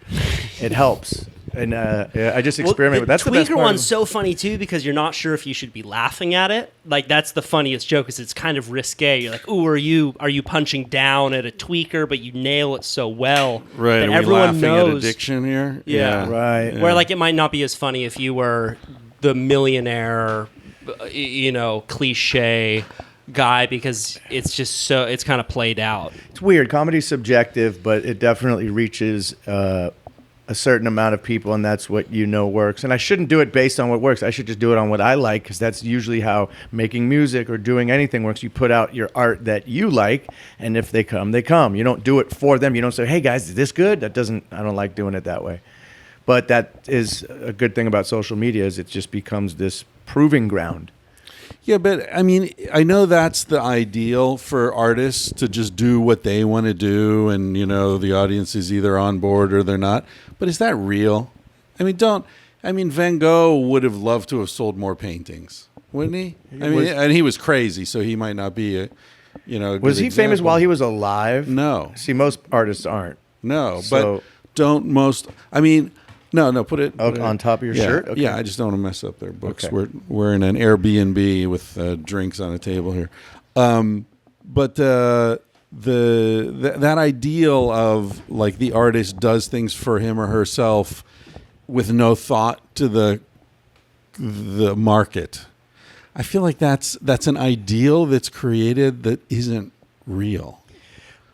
It helps. And I just experiment with. That's the best tweaker part. one's so funny too because you're not sure if you should be laughing at it. Like that's the funniest joke, is it's kind of risque. You're like, "Ooh, are you punching down at a tweaker?" But you nail it so well Right. that Are we everyone laughing knows. at addiction here? Yeah. Right. Yeah. Where like it might not be as funny if you were the millionaire, cliche guy, because it's just it's kind of played out. It's weird. Comedy's subjective, but it definitely reaches a certain amount of people, and that's what works. And I shouldn't do it based on what works. I should just do it on what I like, because that's usually how making music or doing anything works. You put out your art that you like, and if they come, they come. You don't do it for them. You don't say, hey, guys, is this good? I don't like doing it that way. But that is a good thing about social media, is it just becomes this proving ground. Yeah, but I mean, I know that's the ideal for artists, to just do what they want to do, and the audience is either on board or they're not. But is that real? I mean, Van Gogh would have loved to have sold more paintings, wouldn't he? And he was crazy, so he might not be a good Was he famous example. while he was alive? No. See, most artists aren't. No, So- but don't most? I mean, no. Put it On top of your yeah, shirt? Okay. Yeah, I just don't want to mess up their books. Okay. We're in an Airbnb with drinks on a table here, but that ideal of like the artist does things for him or herself with no thought to the market. I feel like that's an ideal that's created that isn't real.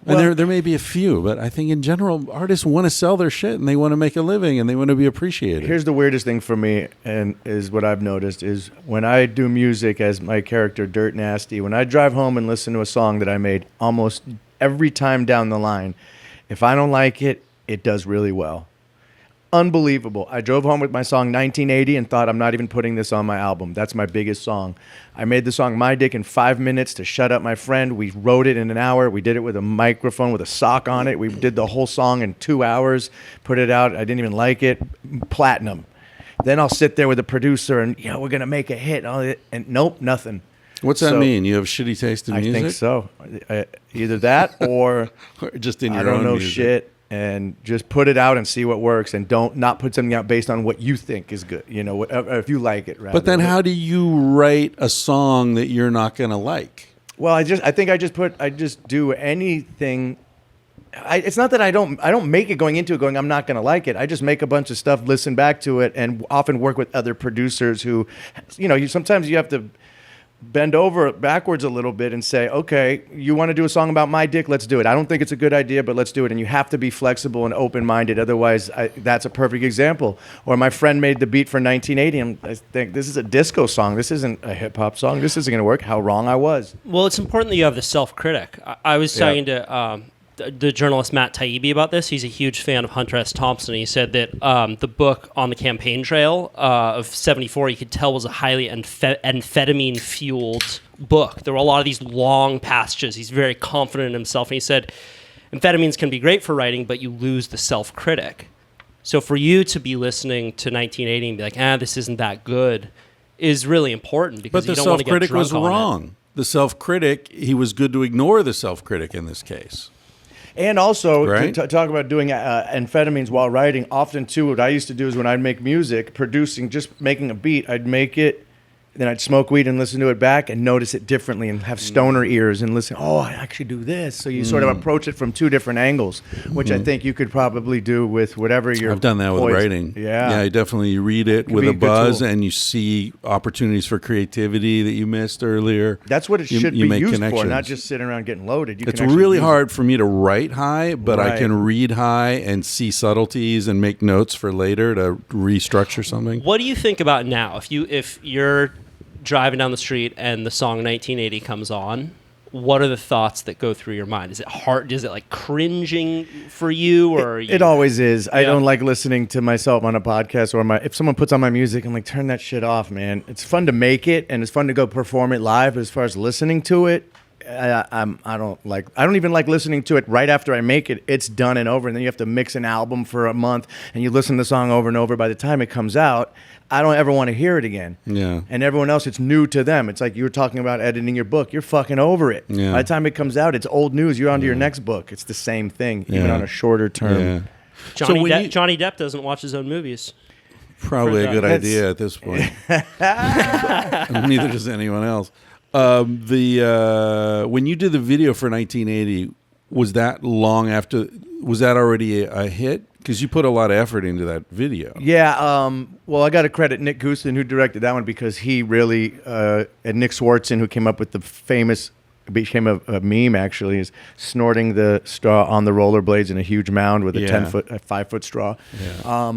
And Well, there may be a few, but I think in general, artists want to sell their shit and they want to make a living and they want to be appreciated. Here's the weirdest thing for me, and is what I've noticed is when I do music as my character Dirt Nasty, when I drive home and listen to a song that I made, almost every time down the line, if I don't like it, it does really well. Unbelievable. I drove home with my song 1980 and thought, I'm not even putting this on my album. That's my biggest song. I made the song My Dick in 5 minutes to shut up my friend. We wrote it in an hour. We did it with a microphone with a sock on it. We did the whole song in 2 hours, put it out. I didn't even like it. Platinum. Then I'll sit there with a producer and, we're going to make a hit. And nope, nothing. What's that mean? You have shitty taste in music? I think so. Either that or Or just in your I don't own know music? shit. And just put it out and see what works, and don't not put something out based on what you think is good. If you like it, rather. But then how do you write a song that you're not going to like? Well, I just do anything. It's not that I don't make it going into it going, I'm not going to like it. I just make a bunch of stuff, listen back to it, and often work with other producers who, sometimes you have to bend over backwards a little bit and say, okay, you want to do a song about my dick? Let's do it. I don't think it's a good idea, but let's do it. And you have to be flexible and open-minded. Otherwise, that's a perfect example. Or my friend made the beat for 1980. And I think this is a disco song. This isn't a hip-hop song. This isn't going to work. How wrong I was. Well, it's important that you have the self-critic. I was talking to the journalist Matt Taibbi about this. He's a huge fan of Hunter S. Thompson. He said that the book On the Campaign Trail of 74, you could tell was a highly amphetamine-fueled book. There were a lot of these long passages. He's very confident in himself. And he said, amphetamines can be great for writing, but you lose the self-critic. So for you to be listening to 1980 and be like, this isn't that good, is really important because you don't want to get drunk on it. But the self-critic was wrong. The self-critic, he was good to ignore the self-critic in this case. And also, Right? to talk about doing amphetamines while writing, often, too, what I used to do is when I'd make music, producing, just making a beat, I'd make it, then I'd smoke weed and listen to it back and notice it differently and have stoner ears and listen, I actually do this. So you sort of approach it from two different angles, which I think you could probably do with whatever you're I've done that with poised. writing. Yeah. I definitely read it with be a a good buzz tool. and you see opportunities for creativity that you missed earlier. That's what it should You be make used for, connections. not just sitting around getting loaded. It's really hard for me to write high, but I Right. can read high and see subtleties and make notes for later to restructure something. What do you think about now? If you're driving down the street and the song 1980 comes on, what are the thoughts that go through your mind? Is it hard? Is it like cringing for you, or It always is. I Yeah. don't like listening to myself on a podcast or if someone puts on my music, I'm like, turn that shit off, man. It's fun to make it and it's fun to go perform it live. But as far as listening to it, I don't even like listening to it right after I make it. It's done and over, and then you have to mix an album for a month, and you listen to the song over and over. By the time it comes out, I don't ever want to hear it again. Yeah. And everyone else, it's new to them. It's like you were talking about editing your book. You're fucking over it. Yeah. By the time it comes out, it's old news. You're on to your next book. It's the same thing, even Yeah. on a shorter term. Yeah. Johnny, So when Depp, you- Johnny Depp doesn't watch his own movies. Probably a good That's- idea at this point. Neither does anyone else. When you did the video for 1980, was that long after? Was that already a hit? Because you put a lot of effort into that video. Yeah, well, I got to credit Nick Goosen, who directed that one, because he really, and Nick Swartzen, who came up with the famous, became a meme actually, is snorting the straw on the rollerblades in a huge mound with a Yeah. 5-foot straw. Yeah.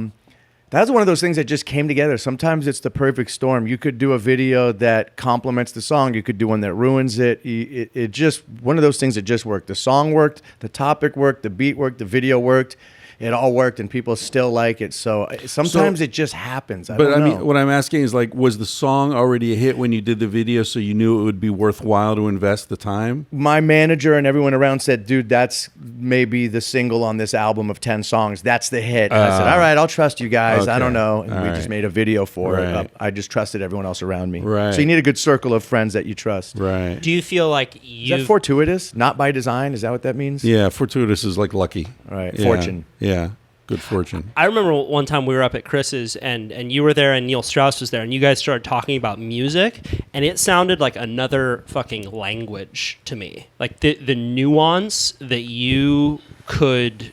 That's one of those things that just came together. Sometimes it's the perfect storm. You could do a video that complements the song. You could do one that ruins it. It just, one of those things that just worked. The song worked, the topic worked, the beat worked, the video worked. It all worked, and people still like it. So sometimes it just happens. I don't know. mean, what I'm asking is like, was the song already a hit when you did the video, so you knew it would be worthwhile to invest the time? My manager and everyone around said, dude, that's maybe the single on this album of 10 songs. That's the hit. And I said, all right, I'll trust you guys. I Okay. don't know. And All we right. just made a video for Right. it. I just trusted everyone else around me. Right. So you need a good circle of friends that you trust. Right. Do you feel like Is that you? fortuitous? Not by design? Is that what that means? Yeah, fortuitous is like lucky. Right. Yeah. Fortune. Yeah. good fortune. I remember one time we were up at Chris's and you were there and Neil Strauss was there and you guys started talking about music and it sounded like another fucking language to me. Like the nuance that you could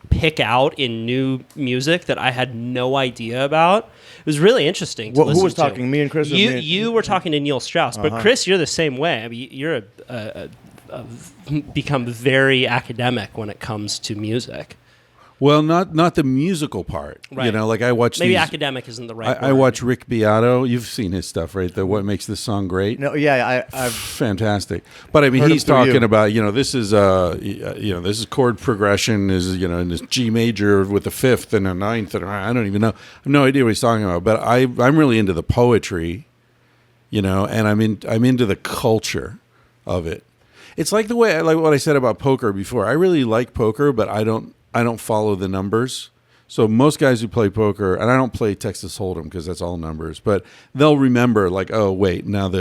pick out in new music that I had no idea about. It was really interesting to listen who was to. talking? Me and Chris? You were talking to Neil Strauss, but Chris, you're the same way. I mean, you're become very academic when it comes to music. Well, not the musical part. Right. Like I watch Maybe these, academic isn't the right word. I watch Rick Beato. You've seen his stuff, right? The What Makes This Song Great. No, yeah, I've fantastic. But I mean, heard he's him through talking you. about this is this is chord progression is in this G major with a fifth and a ninth, and I don't even know. I have no idea what he's talking about. But I'm really into the poetry, and I'm into the culture of it. It's like the way like what I said about poker before. I really like poker, but I don't follow the numbers. So most guys who play poker, and I don't play Texas Hold'em because that's all numbers, but they'll remember like, oh wait, now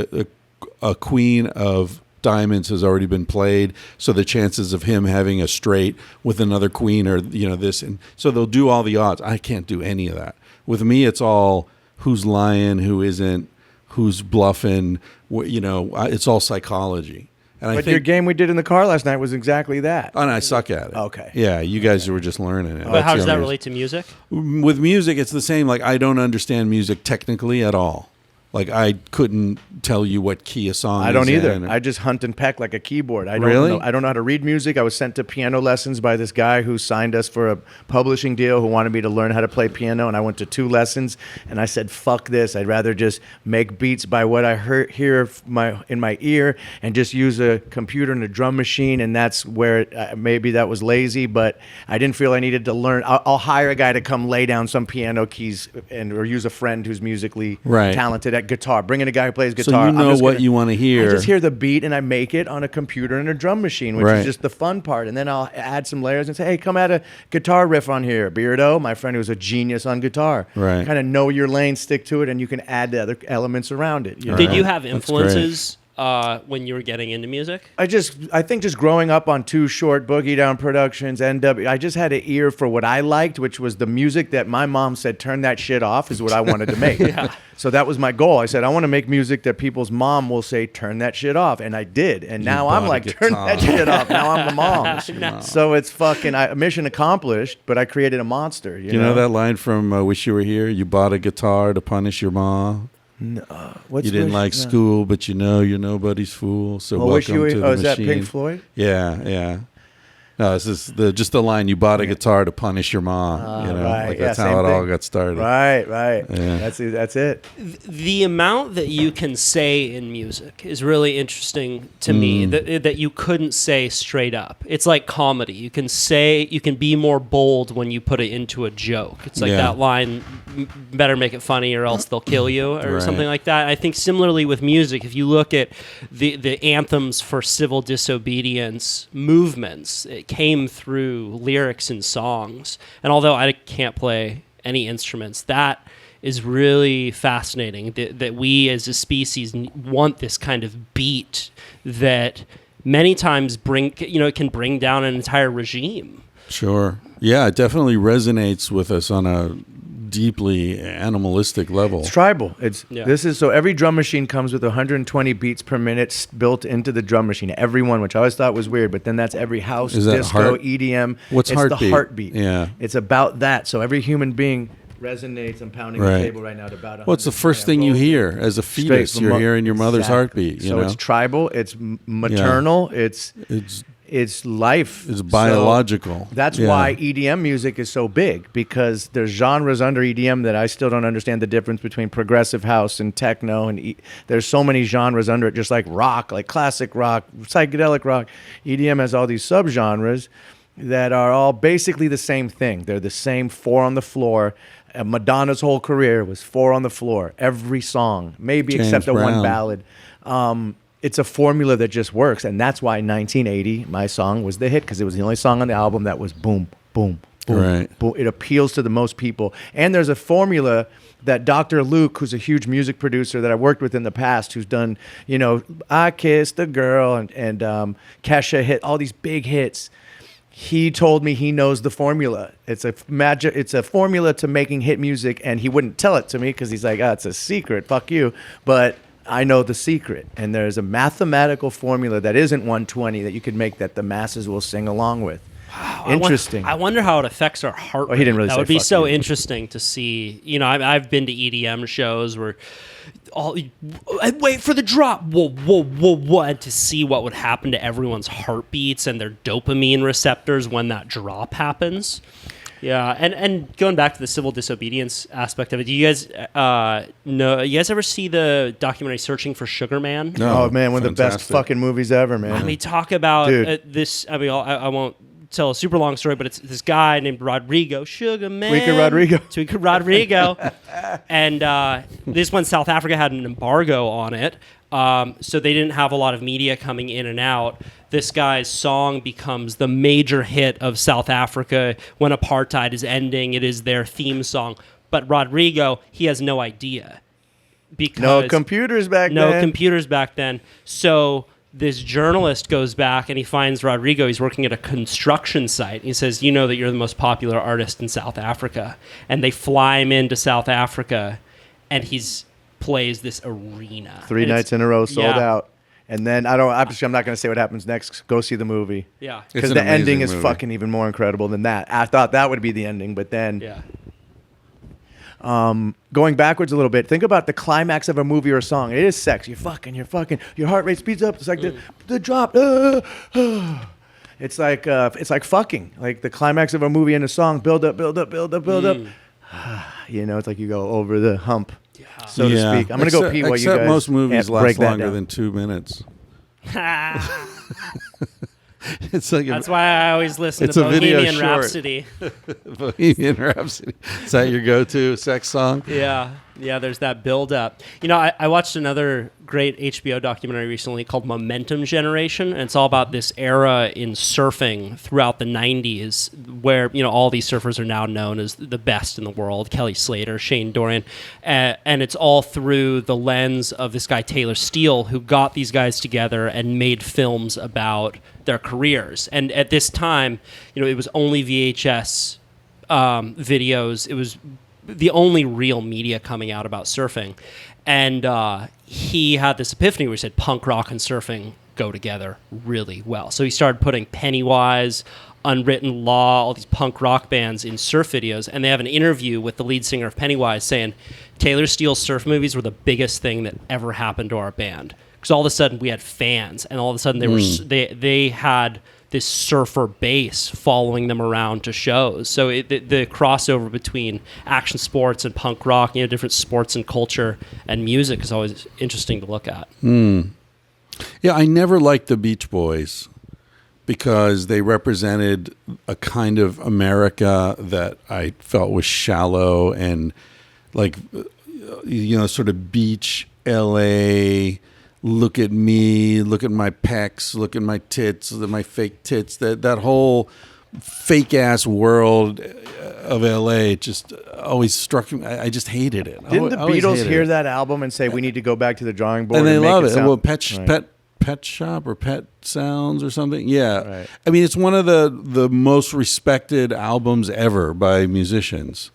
a queen of diamonds has already been played, so the chances of him having a straight with another queen or this, and so they'll do all the odds. I can't do any of that. With me, it's all who's lying, who isn't, who's bluffing. It's all psychology. And But your game we did in the car last night was exactly that. And I suck at it. Okay. Yeah, you guys were just learning it. But That's how the does that only relate to music? reason. With music, it's the same. Like, I don't understand music technically at all. Like, I couldn't tell you what key a song is. I don't either. in. I just hunt and peck like a keyboard. I Really? don't know how to read music. I was sent to piano lessons by this guy who signed us for a publishing deal who wanted me to learn how to play piano, and I went to 2 lessons, and I said, fuck this. I'd rather just make beats by what I hear in my ear and just use a computer and a drum machine, and that's where maybe that was lazy, but I didn't feel I needed to learn. I'll hire a guy to come lay down some piano keys or use a friend who's musically talented at guitar. Bring in a guy who plays guitar. So you know what you want to hear. I just hear the beat and I make it on a computer and a drum machine, which is just the fun part. And then I'll add some layers and say, hey, come add a guitar riff on here. Beardo, my friend who's a genius on guitar. Right. Kind of know your lane, stick to it, and you can add the other elements around it. Did you have influences when you were getting into music? I think just growing up on Too Short, Boogie Down Productions, NW, I just had an ear for what I liked, which was the music that my mom said, turn that shit off, is what I wanted to make. So that was my goal. I said, I want to make music that people's mom will say, turn that shit off. And I did. And now I'm like, turn that shit off. Now I'm the mom. So it's fucking mission accomplished, but I created a monster. You know that line from Wish You Were Here? You bought a guitar to punish your mom. No, you didn't like school, but you're nobody's fool. So welcome Wish You Were to the Here. Oh, is machine. that Pink Floyd? Yeah. No, this is just the line. You bought a guitar to punish your mom. Right. Like that's how it all got started. Right. Yeah. That's it. The amount that you can say in music is really interesting to me. That you couldn't say straight up. It's like comedy. You can be more bold when you put it into a joke. It's like that line, better make it funny or else they'll kill you, or something like that. I think similarly with music, if you look at the anthems for civil disobedience movements, it came through lyrics and songs. And although I can't play any instruments, that is really fascinating that we as a species want this kind of beat that many times it can bring down an entire regime. Sure. Yeah, it definitely resonates with us on a deeply animalistic level. It's tribal. So every drum machine comes with 120 beats per minute built into the drum machine. Every one, which I always thought was weird, but then that's every house, disco, EDM. What's heartbeat? The heartbeat. Yeah. It's about that. So every human being resonates. I'm pounding the table right now at about 100. Well, it's the first thing you hear as a fetus. You're hearing your mother's heartbeat. So it's tribal. It's maternal. It's life. It's biological. So that's why EDM music is so big, because there's genres under EDM that I still don't understand the difference between progressive house and techno. And there's so many genres under it, just like rock, like classic rock, psychedelic rock. EDM has all these subgenres that are all basically the same thing. They're the same 4 on the floor. Madonna's whole career was 4 on the floor. Every song, maybe James except the Brown. one ballad. It's a formula that just works, and that's why 1980, my song, was the hit, because it was the only song on the album that was boom, boom, boom, Right. boom. It appeals to the most people. And there's a formula that Dr. Luke, who's a huge music producer that I worked with in the past, who's done, I Kissed a Girl and Kesha hit, all these big hits. he told me he knows the formula. It's a magic. It's a formula to making hit music, and he wouldn't tell it to me because he's like, "Oh, it's a secret. Fuck you." But I know the secret, and there's a mathematical formula that isn't 120 that you could make that the masses will sing along with. Wow, interesting. I wonder how it affects our heart rate. He didn't really that say would be fuck so you. interesting to see. You know, I've been to EDM shows where all wait for the drop, whoa, whoa, whoa, whoa, and to see what would happen to everyone's heartbeats and their dopamine receptors when that drop happens. Yeah, and going back to the civil disobedience aspect of it, do you guys know? You guys ever see the documentary "Searching for Sugar Man"? No, man, one of the best fucking movies ever, man. I mean, talk about this. I mean, I won't tell a super long story, but it's this guy named Rodrigo, Sugar Man. Tweaker Rodrigo. And this one, South Africa had an embargo on it, so they didn't have a lot of media coming in and out. This guy's song becomes the major hit of South Africa when apartheid is ending. It is their theme song. But Rodrigo, he has no idea. Because no computers back then. So this journalist goes back and he finds Rodrigo. He's working at a construction site. He says, "You know that you're the most popular artist in South Africa." And they fly him into South Africa, and he's plays this arena. 3 nights in a row, sold out. And then I'm not going to say what happens next. Go see the movie. Yeah, because the ending is fucking even more incredible than that. I thought that would be the ending, but then going backwards a little bit, think about the climax of a movie or a song. It is sex. You're fucking. Your heart rate speeds up. It's like the drop. It's like fucking. Like the climax of a movie and a song. Build up. You know, it's like you go over the hump, so to speak. I'm going to go pee while you guys. Except most movies last longer down. than 2 minutes. It's like that's why I always listen to Bohemian Rhapsody. Bohemian Rhapsody. Is that your go-to sex song? Yeah, there's that build-up. You know, I watched another great HBO documentary recently called Momentum Generation, and it's all about this era in surfing throughout the 90s where, you know, all these surfers are now known as the best in the world, Kelly Slater, Shane Dorian, and it's all through the lens of this guy Taylor Steele, who got these guys together and made films about their careers. And at this time, you know, it was only VHS videos. It was the only real media coming out about surfing. And he had this epiphany where he said punk rock and surfing go together really well. So he started putting Pennywise, Unwritten Law, all these punk rock bands in surf videos. And they have an interview with the lead singer of Pennywise saying Taylor Steele's surf movies were the biggest thing that ever happened to our band. Because all of a sudden we had fans, and all of a sudden they had this surfer base following them around to shows. So the crossover between action sports and punk rock, you know, different sports and culture and music is always interesting to look at. Yeah, I never liked the Beach Boys because they represented a kind of America that I felt was shallow and like, you know, sort of beach LA. Look at me, look at my pecs, look at my tits, look at my fake tits. That whole fake-ass world of L.A. just always struck me. I just hated it. Didn't the Beatles hear that album and say, we need to go back to the drawing board? And they love it. Sound- Well, Pet Shop or Pet Sounds or something. Yeah. Right. I mean, it's one of the most respected albums ever by musicians.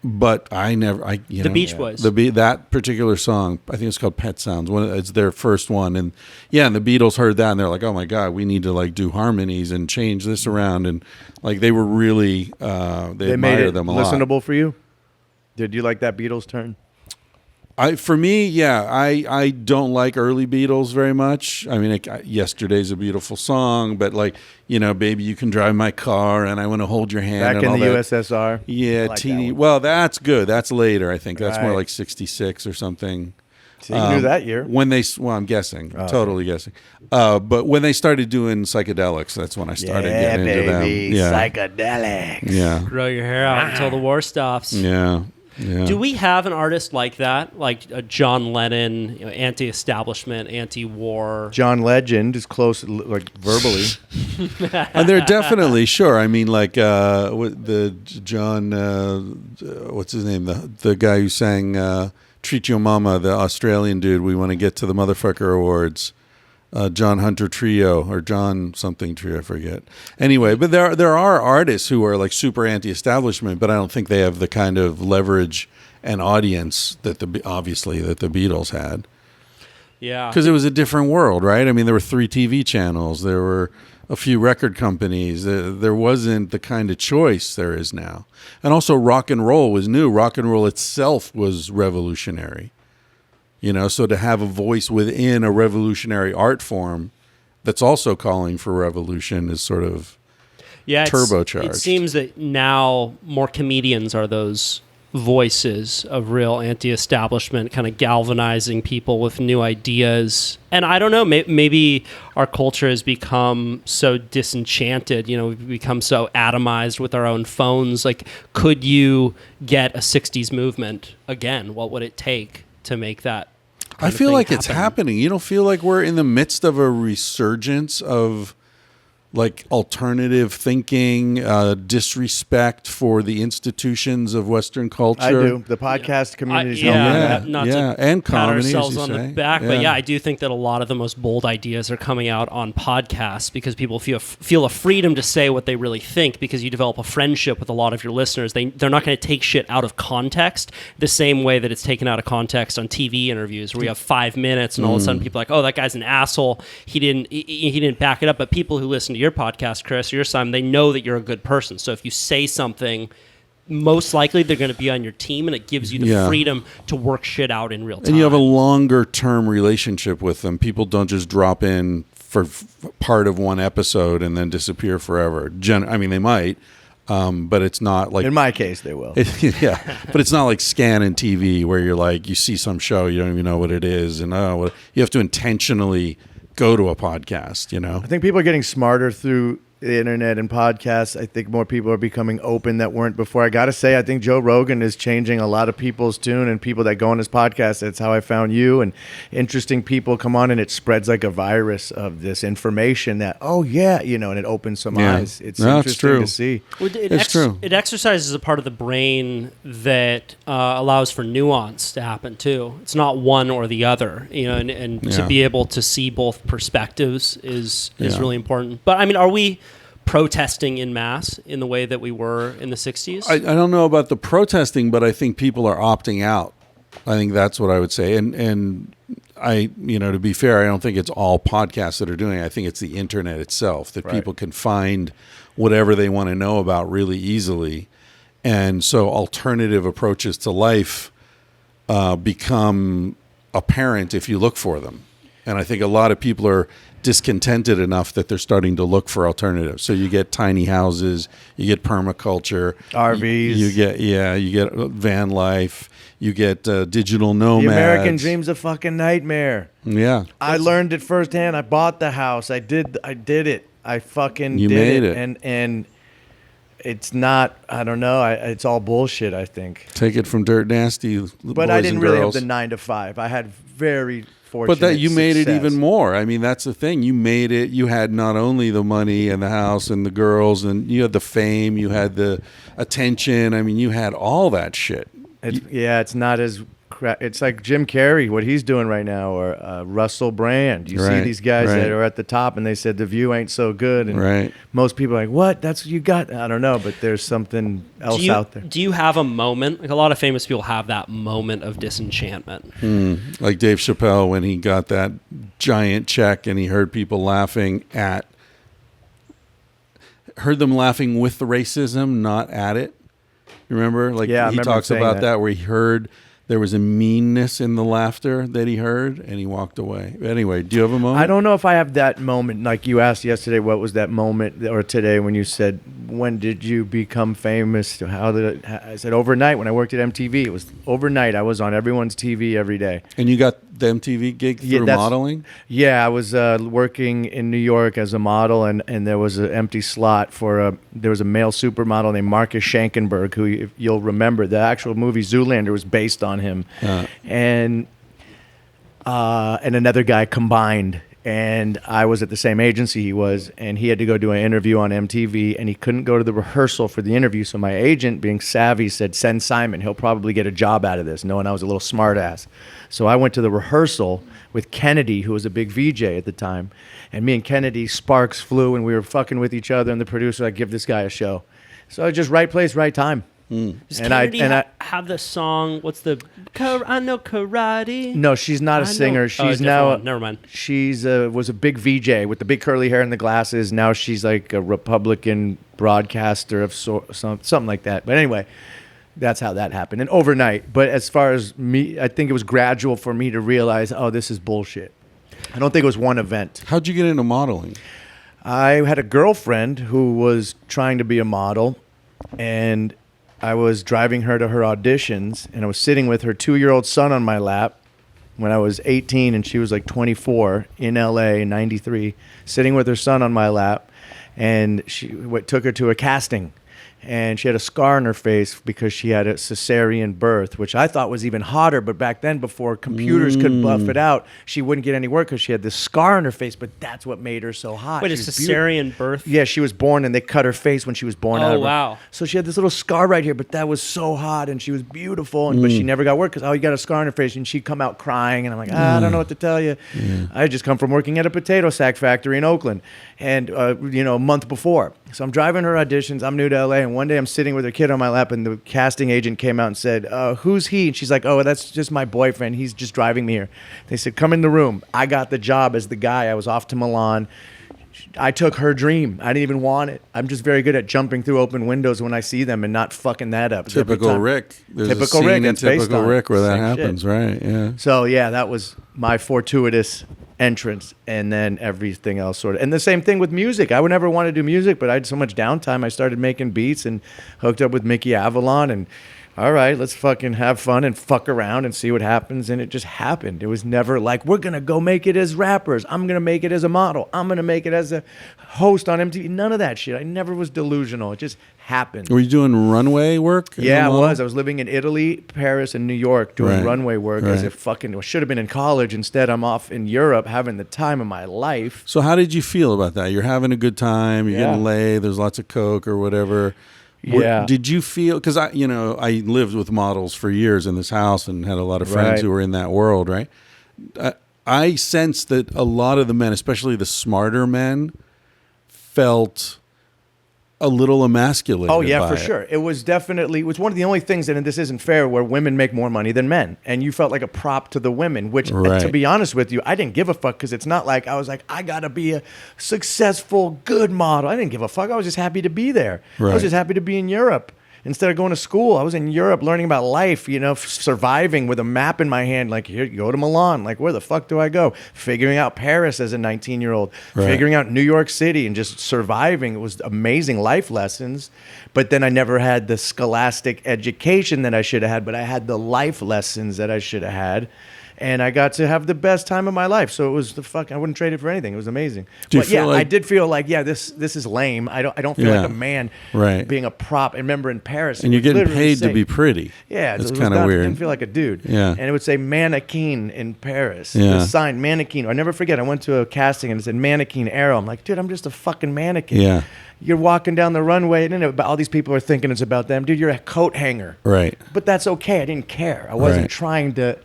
But the Beach Boys. That particular song, I think it's called Pet Sounds. It's their first one, and the Beatles heard that and they're like, "Oh my God, we need to like do harmonies and change this around." And like they were really they admired them a lot. Listenable for you? Did you like that Beatles turn? For me, I don't like early Beatles very much. I mean, Yesterday's a beautiful song, but like, you know, Baby You Can Drive My Car and I Want to Hold Your Hand. Back in the USSR. Yeah, like well, that's good. That's later, I think. That's more like 66 or something. So you knew that year. I'm guessing. Totally guessing. But when they started doing psychedelics, that's when I started getting into them. Yeah, psychedelics. Yeah. Grow your hair out until the war stops. Yeah. Yeah. Do we have an artist like that, like a John Lennon, you know, anti-establishment, anti-war? John Legend is close, like verbally. And they're definitely sure. I mean, like the John, what's his name? The guy who sang "Treat Your Mama," the Australian dude. We want to get to the motherfucker awards. John Hunter Trio or John something trio, I forget. Anyway, but there are artists who are like super anti-establishment, but I don't think they have the kind of leverage and audience that the Beatles had. Yeah. Because it was a different world, right? I mean, there were 3 TV channels, there were a few record companies. There wasn't the kind of choice there is now. And also rock and roll was new. Rock and roll itself was revolutionary. So to have a voice within a revolutionary art form that's also calling for revolution is sort of turbocharged. It seems that now more comedians are those voices of real anti-establishment, kind of galvanizing people with new ideas. And I don't know, maybe our culture has become so disenchanted. We've become so atomized with our own phones. Like, could you get a 60s movement again? What would it take to make that? I feel like it's happening. You don't feel like we're in the midst of a resurgence of like alternative thinking, disrespect for the institutions of Western culture? I do. The podcast community. Not to and pat comedy, ourselves on the back, but I do think that a lot of the most bold ideas are coming out on podcasts because people feel a freedom to say what they really think because you develop a friendship with a lot of your listeners. They're not going to take shit out of context the same way that it's taken out of context on TV interviews where you have 5 minutes and all of a sudden people are like, oh, that guy's an asshole. He didn't back it up. But people who listen to your podcast, Chris, or your Simon, they know that you're a good person. So if you say something, most likely they're going to be on your team, and it gives you the freedom to work shit out in real time. And you have a longer term relationship with them. People don't just drop in for part of one episode and then disappear forever. I mean, they might, but it's not like... In my case, they will. But it's not like scanning TV where you're like, you see some show, you don't even know what it is, and you have to intentionally go to a podcast, I think people are getting smarter through the internet and podcasts. I think more people are becoming open that weren't before. I got to say, I think Joe Rogan is changing a lot of people's tune and people that go on his podcast. That's how I found you, and interesting people come on and it spreads like a virus of this information that, and it opens some eyes. It's interesting to see. It's true. It exercises a part of the brain that allows for nuance to happen too. It's not one or the other, and to be able to see both perspectives is really important. But I mean, are we protesting in mass in the way that we were in the 60s? I don't know about the protesting, but I think people are opting out. I think that's what I would say. And I, to be fair, I don't think it's all podcasts that are doing it. I think it's the internet itself that people can find whatever they want to know about really easily. And so alternative approaches to life become apparent if you look for them. And I think a lot of people are discontented enough that they're starting to look for alternatives. So you get tiny houses, you get permaculture, RVs, you get van life, you get digital nomads. The American dream's a fucking nightmare. Yeah, I learned it firsthand. I bought the house. I did it. I fucking did it. And it's not. I don't know. It's all bullshit. I think. Take it from Dirt Nasty. But I didn't really have the 9 to 5. I had very. But that you made it even more. I mean, that's the thing. You made it. You had not only the money and the house and the girls, and you had the fame, you had the attention. I mean, you had all that shit. It's not as... It's like Jim Carrey, what he's doing right now, or Russell Brand. You see these guys that are at the top, and they said the view ain't so good. And most people are like, what? That's what you got? I don't know, but there's something else out there. Do you have a moment? Like a lot of famous people have that moment of disenchantment. Like Dave Chappelle when he got that giant check and he heard people laughing heard them laughing with the racism, not at it. You remember? Like he talks about that where he heard... There was a meanness in the laughter that he heard, and he walked away. Anyway, do you have a moment? I don't know if I have that moment. Like you asked yesterday, what was that moment, or today when you said, when did you become famous? How did it? I said overnight when I worked at MTV. It was overnight. I was on everyone's TV every day. And you got the MTV gig through modeling? Yeah, I was working in New York as a model, and there was an empty slot for there was a male supermodel named Marcus Schenkenberg, who if you'll remember, the actual movie Zoolander was based on him, and another guy combined And I was at the same agency he was, and he had to go do an interview on MTV, and he couldn't go to the rehearsal for the interview. So my agent, being savvy, said, send Simon. He'll probably get a job out of this, knowing I was a little smart ass. So I went to the rehearsal with Kennedy, who was a big VJ at the time. And me and Kennedy, sparks flew, and we were fucking with each other, and the producer, like, give this guy a show. So just right place, right time. Does Kennedy have the song? What's the? I know karate. No, she's not a singer. She's now. Never mind. She's was a big VJ with the big curly hair and the glasses. Now she's like a Republican broadcaster of something like that. But anyway, that's how that happened. And overnight. But as far as me, I think it was gradual for me to realize, oh, this is bullshit. I don't think it was one event. How'd you get into modeling? I had a girlfriend who was trying to be a model, and I was driving her to her auditions, and I was sitting with her 2-year-old son on my lap when I was 18 and she was like 24 in LA in 93, sitting with her son on my lap, and she took her to a casting. And she had a scar on her face because she had a cesarean birth, which I thought was even hotter. But back then, before computers could buff it out, she wouldn't get any work because she had this scar on her face. But that's what made her so hot. Wait, a cesarean birth? Yeah, she was born and they cut her face when she was born. Oh, wow. So she had this little scar right here, but that was so hot and she was beautiful. But she never got work because, oh, you got a scar on her face. And she'd come out crying. And I'm like, I don't know what to tell you. Yeah. I had just come from working at a potato sack factory in Oakland and, a month before. So I'm driving her auditions. I'm new to LA. And one day I'm sitting with her kid on my lap, and the casting agent came out and said, who's he? And she's like, oh, that's just my boyfriend. He's just driving me here. They said, come in the room. I got the job as the guy. I was off to Milan. I took her dream. I didn't even want it. I'm just very good at jumping through open windows when I see them and not fucking that up. Typical Rick. There's typical a scene Rick. in Typical Rick where that happens, shit. Right? Yeah. So yeah, that was my fortuitous entrance, and then everything else sort of. And the same thing with music. I would never want to do music, but I had so much downtime. I started making beats and hooked up with Mickey Avalon, and all right, let's fucking have fun and fuck around and see what happens. And it just happened. It was never like, we're going to go make it as rappers. I'm going to make it as a model. I'm going to make it as a host on MTV. None of that shit. I never was delusional. It just happened. Were you doing runway work? Yeah, I was. I was living in Italy, Paris, and New York doing runway work as if fucking should have been in college. Instead, I'm off in Europe having the time of my life. So how did you feel about that? You're having a good time. You're getting laid. There's lots of coke or whatever. Yeah. Did you feel, because I lived with models for years in this house and had a lot of friends who were in that world, right? I sensed that a lot of the men, especially the smarter men, felt a little emasculated. Oh yeah, by for it. sure. It was one of the only things, and this isn't fair, where women make more money than men, and you felt like a prop to the women. Which, to be honest with you, I didn't give a fuck, because it's not like I was like, I gotta be a successful, good model. I didn't give a fuck. I was just happy to be there. I was just happy to be in Europe. Instead of going to school, I was in Europe learning about life, surviving with a map in my hand. Like, here, go to Milan. Like, where the fuck do I go? Figuring out Paris as a 19-year-old. Figuring out New York City and just surviving. It was amazing life lessons. But then I never had the scholastic education that I should have had, but I had the life lessons that I should have had. And I got to have the best time of my life. So it was I wouldn't trade it for anything. It was amazing. But yeah, I did feel like, this is lame. I don't feel like a man being a prop. I remember in Paris. And you're getting paid to be pretty. Yeah. It's kind of weird. I didn't feel like a dude. Yeah. And it would say mannequin in Paris. Yeah. It was signed mannequin. I never forget. I went to a casting and it said mannequin arrow. I'm like, dude, I'm just a fucking mannequin. Yeah. You're walking down the runway and all these people are thinking it's about them. Dude, you're a coat hanger. Right. But that's okay. I didn't care. I wasn't trying to.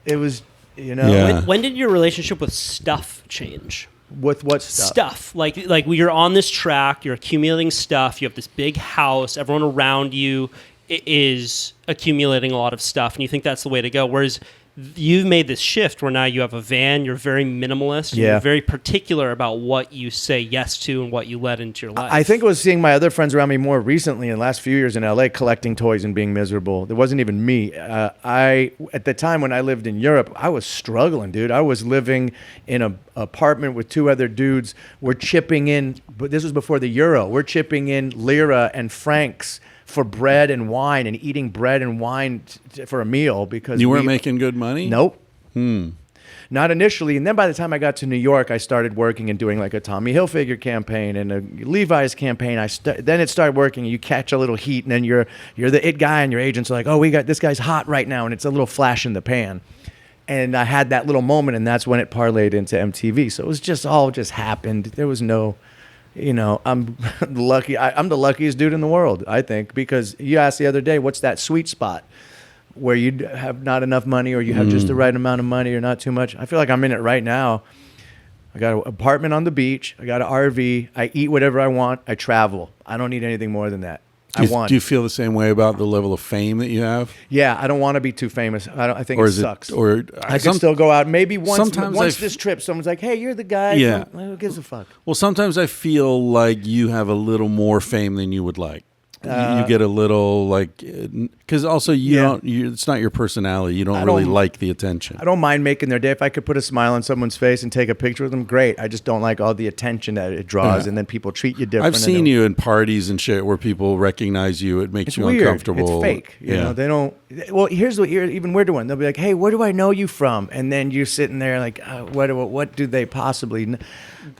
It was... When did your relationship with stuff change? With what stuff? Stuff. Like you're on this track, you're accumulating stuff, you have this big house, everyone around you is accumulating a lot of stuff, and you think that's the way to go. Whereas you've made this shift where now you have a van, you're very minimalist, you're very particular about what you say yes to and what you let into your life. I think it was seeing my other friends around me more recently in the last few years in LA collecting toys and being miserable. It wasn't even me. At the time when I lived in Europe, I was struggling, dude. I was living in an apartment with 2 other dudes. We're chipping in, but this was before the euro. We're chipping in lira and francs for bread and wine, and eating bread and wine for a meal, because you weren't making good money? Nope. Not initially. And then by the time I got to New York, I started working and doing like a Tommy Hilfiger campaign and a Levi's campaign. Then it started working. You catch a little heat, and then you're the it guy, and your agents are like, oh, this guy's hot right now, and it's a little flash in the pan. And I had that little moment, and that's when it parlayed into MTV. So it was just all just happened. There was no, I'm lucky. I'm the luckiest dude in the world, I think, because you asked the other day, what's that sweet spot where you have not enough money or you have just the right amount of money or not too much? I feel like I'm in it right now. I got an apartment on the beach. I got an RV. I eat whatever I want. I travel. I don't need anything more than that. Do you feel the same way about the level of fame that you have? Yeah, I don't want to be too famous. I think it sucks. I could some, still go out. Maybe once sometimes this trip, someone's like, "Hey, you're the guy." Yeah. Who gives a fuck? Well, sometimes I feel like you have a little more fame than you would like. You get a little like, because also it's not your personality. You don't really like the attention. I don't mind making their day. If I could put a smile on someone's face and take a picture with them, great. I just don't like all the attention that it draws, and then people treat you different. I've seen you in parties and shit where people recognize you. It makes you weird. uncomfortable. It's fake. You know, they don't. Well, here's even weirder one. They'll be like, "Hey, where do I know you from?" And then you're sitting there like, "What do they possibly?"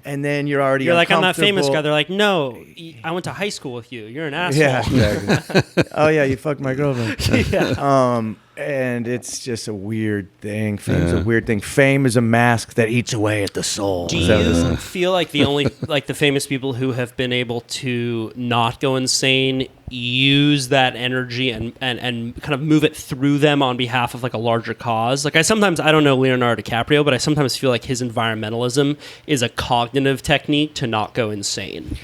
And then you're like, "I'm that famous guy." They're like, "No, I went to high school with you. You're an asshole." Yeah, exactly. Oh yeah, you fucked my girlfriend. Yeah. And it's just a weird thing. Fame's a weird thing. Fame is a mask that eats away at the soul. Do you feel like the famous people who have been able to not go insane use that energy and kind of move it through them on behalf of like a larger cause? Like I don't know Leonardo DiCaprio, but I sometimes feel like his environmentalism is a cognitive technique to not go insane.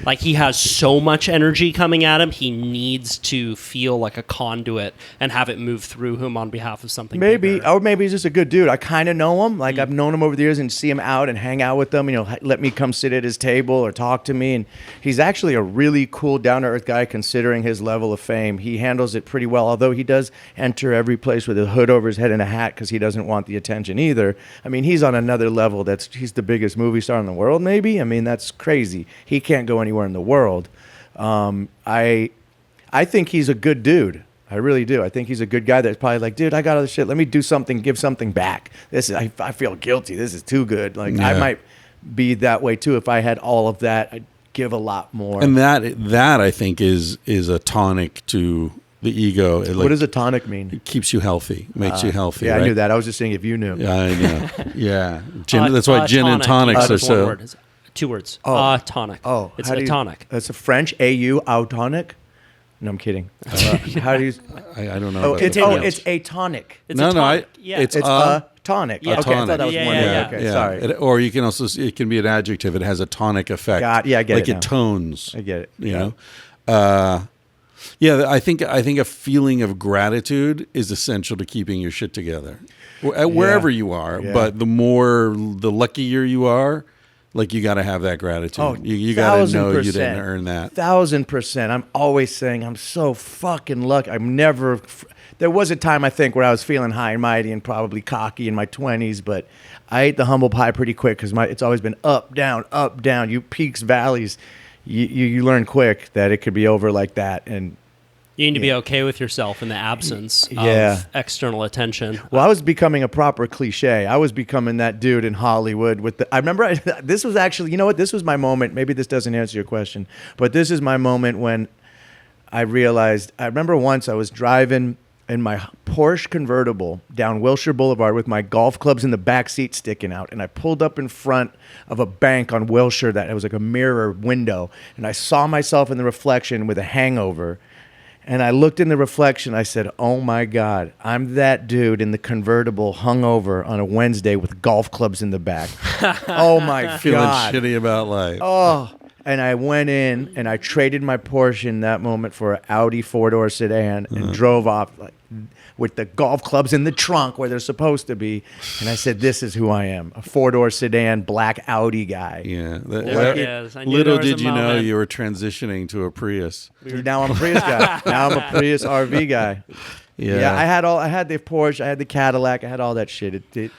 Like he has so much energy coming at him, he needs to feel like a conduit and have it move through him on behalf of something bigger. Or maybe he's just a good dude. I kind of know him. Like I've known him over the years and see him out and hang out with him. Let me come sit at his table or talk to me. And he's actually a really cool, down-to-earth guy considering his level of fame. He handles it pretty well, although he does enter every place with a hood over his head and a hat because he doesn't want the attention either. I mean, he's on another level. He's the biggest movie star in the world, maybe. I mean, that's crazy. He can't go anywhere in the world. I think he's a good dude. I really do. I think he's a good guy that's probably like, dude, I got all this shit. Let me do something, give something back. I feel guilty. This is too good. Like I might be that way too. If I had all of that, I'd give a lot more. And that I think is a tonic to the ego. What does a tonic mean? It keeps you healthy, makes you healthy. Yeah, right? I knew that. I was just saying if you knew. Yeah, I know. Yeah. That's why gin and tonics are so. One word. 2 words. Tonic. Oh, it's a tonic. That's a French tonic. No, I'm kidding. How do you? I don't know. It's a tonic. It's a tonic. It's a tonic. Yeah. Okay, I thought that was one word. Okay, sorry. Or you can also, it can be an adjective. It has a tonic effect. I get it. Like it tones. I get it. You know. I think a feeling of gratitude is essential to keeping your shit together, wherever you are. Yeah. But the luckier you are. Like you got to have that gratitude. Oh, you got to know you didn't earn that. 1000%. I'm always saying I'm so fucking lucky. There was a time I think where I was feeling high and mighty and probably cocky in my 20s, but I ate the humble pie pretty quick because it's always been up, down, up, down. You peaks, valleys. You learn quick that it could be over like that, and you need to be okay with yourself in the absence of external attention. Well, I was becoming a proper cliche. I was becoming that dude in Hollywood I remember this was actually, you know what? This was my moment. Maybe this doesn't answer your question, but this is my moment when I realized, I remember once I was driving in my Porsche convertible down Wilshire Boulevard with my golf clubs in the back seat sticking out. And I pulled up in front of a bank on Wilshire that it was like a mirror window. And I saw myself in the reflection with a hangover. And I looked in the reflection. I said, oh, my God, I'm that dude in the convertible hungover on a Wednesday with golf clubs in the back. Oh, my God. Feeling shitty about life. Oh, and I went in and I traded my Porsche in that moment for an Audi four-door sedan and drove off with the golf clubs in the trunk where they're supposed to be. And I said, this is who I am, a four-door sedan, black Audi guy. Yeah. Little did you know you were transitioning to a Prius. Now I'm a Prius guy. Now I'm a Prius RV guy. Yeah. I had the Porsche, I had the Cadillac, I had all that shit. It's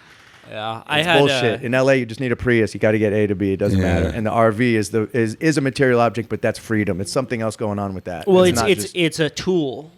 bullshit. In LA, you just need a Prius. You got to get A to B. It doesn't matter. And the RV is a material object, but that's freedom. It's something else going on with that. Well, it's a tool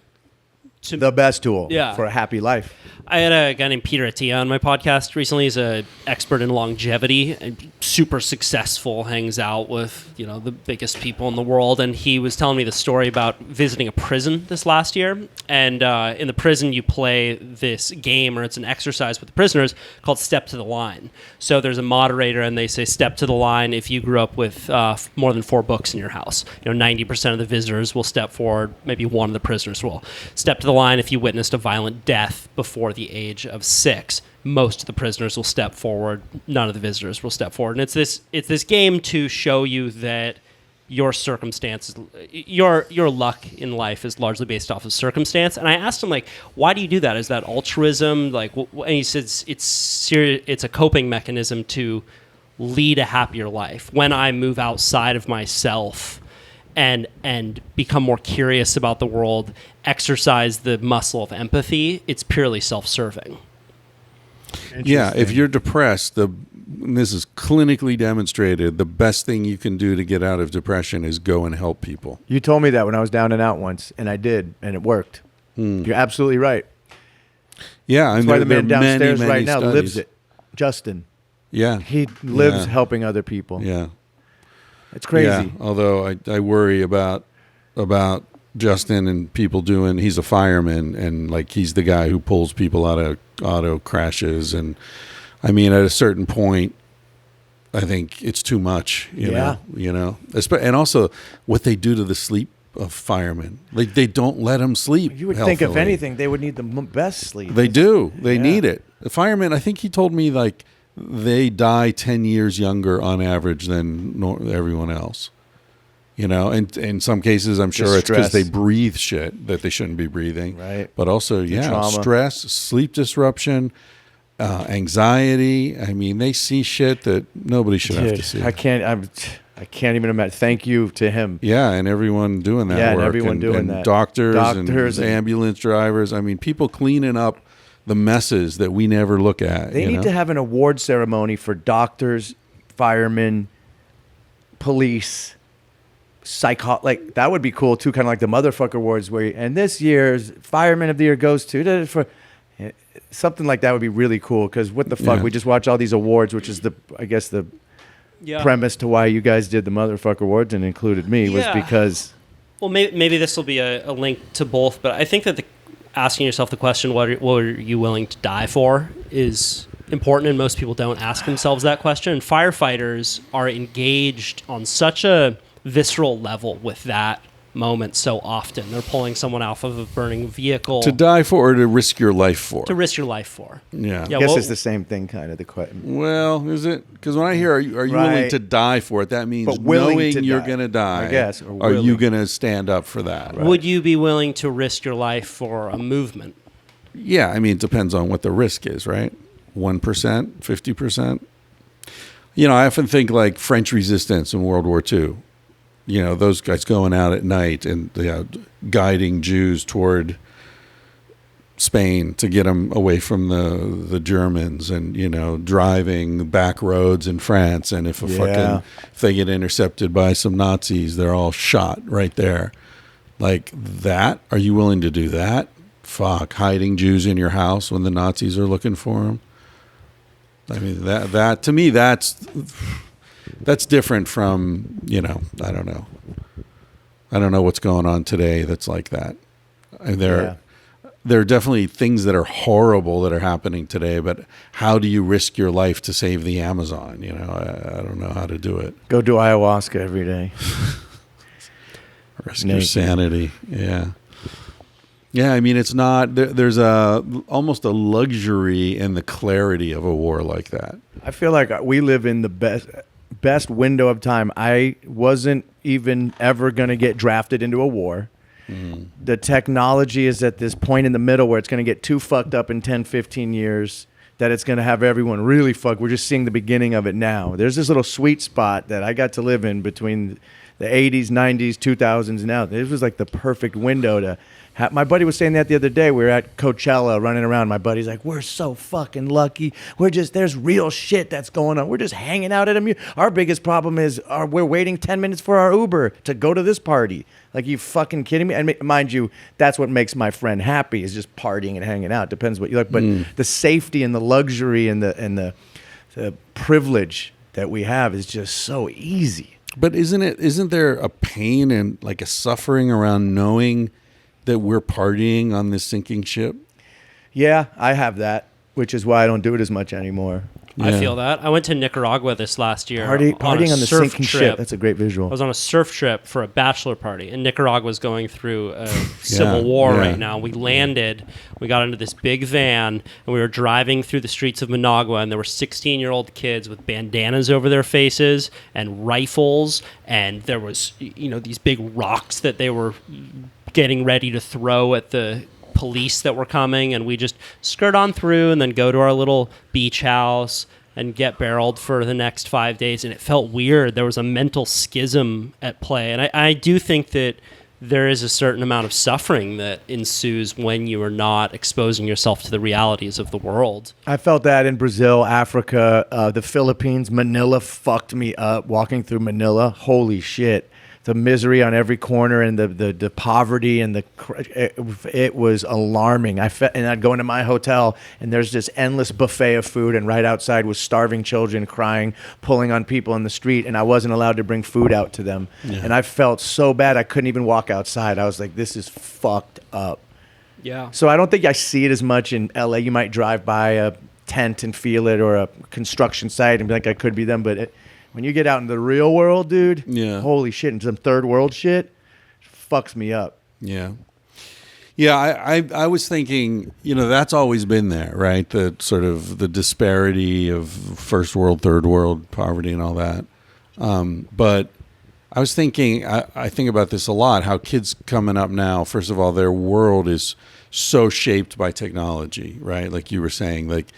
the best tool Yeah. for a happy life. I had a guy named Peter Attia on my podcast recently. He's an expert in longevity and super successful, hangs out with, the biggest people in the world. And he was telling me the story about visiting a prison this last year. And in the prison, you play this game, or it's an exercise with the prisoners called Step to the Line. So there's a moderator, and they say, step to the line if you grew up with more than 4 books in your house. 90% of the visitors will step forward. Maybe one of the prisoners will. Step to the line if you witnessed a violent death before the age of 6. Most of the prisoners will step forward. None of the visitors will step forward. And it's this game to show you that your circumstances, your luck in life is largely based off of circumstance. And I asked him, why do you do that? Is that altruism? And he said it's a coping mechanism to lead a happier life. When I move outside of myself and become more curious about the world, exercise the muscle of empathy, it's purely self-serving. Yeah, if you're depressed, and this is clinically demonstrated, the best thing you can do to get out of depression is go and help people. You told me that when I was down and out once, and I did, and it worked. You're absolutely right. Yeah, That's why the man downstairs many right now studies. lives it. Justin. Yeah. He lives helping other people. Yeah. It's crazy. Yeah, although I worry about Justin and people he's a fireman, and he's the guy who pulls people out of auto crashes. And I mean, at a certain point, I think it's too much, you know, and also what they do to the sleep of firemen. They don't let them sleep. You would healthily. think if anything, they would need the best sleep. They do. They need it. The firemen, I think he told me they die 10 years younger on average than everyone else. And in some cases, I'm sure it's because they breathe shit that they shouldn't be breathing. Right. But also, trauma. Stress, sleep disruption, anxiety. I mean, they see shit that nobody should have to see. I can't even imagine. Thank you to him. Yeah, and everyone doing that work. And everyone doing that. Doctors and ambulance drivers. I mean, people cleaning up the messes that we never look at. They need to have an award ceremony for doctors, firemen, police, that would be cool too, kind of like the motherfucker awards and this year's fireman of the year goes to for something like that would be really cool, because what the fuck, we just watch all these awards, which is the premise to why you guys did the motherfucker awards and included me was because maybe this will be a link to both, but I think that asking yourself the question, what are you willing to die for, is important, and most people don't ask themselves that question. And firefighters are engaged on such a visceral level with that moment so often. They're pulling someone off of a burning vehicle. To die for, or to risk your life for? To risk your life for. Yeah. I guess it's the same thing, kind of, the question. Well, is it? Because when I hear, are you willing to die for it, that means knowing you're going to die. I guess. Are you going to stand up for that? Right. Would you be willing to risk your life for a movement? Yeah, I mean, it depends on what the risk is, right? 1%, 50%. I often think French resistance in World War II. Those guys going out at night and guiding Jews toward Spain to get them away from the Germans, and driving back roads in France, and if they get intercepted by some Nazis, they're all shot right there. That, are you willing to do that? Fuck, hiding Jews in your house when the Nazis are looking for them. I mean, that to me, that's different from, I don't know. I don't know what's going on today that's like that. And there are definitely things that are horrible that are happening today, but how do you risk your life to save the Amazon? I don't know how to do it. Go do ayahuasca every day. Risk your sanity. Yeah. Yeah, I mean, it's not, there's almost a luxury in the clarity of a war like that. I feel like we live in the best window of time. I wasn't even ever going to get drafted into a war. The technology is at this point in the middle where it's going to get too fucked up in 10, 15 years that it's going to have everyone really fucked. We're just seeing the beginning of it now. There's this little sweet spot that I got to live in between the 80s, 90s, 2000s. Now this was like the perfect window to. My buddy was saying that the other day. We were at Coachella running around. My buddy's like, we're so fucking lucky. There's real shit that's going on. We're just hanging out at our biggest problem is we're waiting 10 minutes for our Uber to go to this party. Like, you fucking kidding me? And mind you, that's what makes my friend happy, is just partying and hanging out. Depends what you like. But the safety and the luxury and the privilege that we have is just so easy. But isn't there a pain and like a suffering around knowing that we're partying on this sinking ship? Yeah, I have that, which is why I don't do it as much anymore. I feel that. I went to Nicaragua this last year. Partying on the sinking trip. ship. That's a great visual. I was on a surf trip for a bachelor party, and Nicaragua was going through a civil war right now. We landed, we got into this big van, and we were driving through the streets of Managua, and there were 16-year-old kids with bandanas over their faces and rifles, and there was, these big rocks that they were getting ready to throw at the police that were coming, and we just skirt on through and then go to our little beach house and get barreled for the next 5 days. And it felt weird. There was a mental schism at play, and I do think that there is a certain amount of suffering that ensues when you are not exposing yourself to the realities of the world. I felt that in Brazil, Africa, the Philippines. Manila fucked me up. Walking through Manila, holy shit. The misery on every corner and the poverty and it was alarming. And I'd go into my hotel and there's this endless buffet of food, and right outside was starving children crying, pulling on people in the street, and I wasn't allowed to bring food out to them. Yeah. And I felt so bad I couldn't even walk outside. I was like, this is fucked up. Yeah. So I don't think I see it as much in LA. You might drive by a tent and feel it, or a construction site and be like, I could be them, but when you get out in the real world, dude, holy shit, and some third world shit, fucks me up. Yeah. Yeah, I was thinking, that's always been there, right? The sort of the disparity of first world, third world poverty and all that. But I was thinking, I think about this a lot, how kids coming up now, first of all, their world is so shaped by technology, right? Like you were saying, like,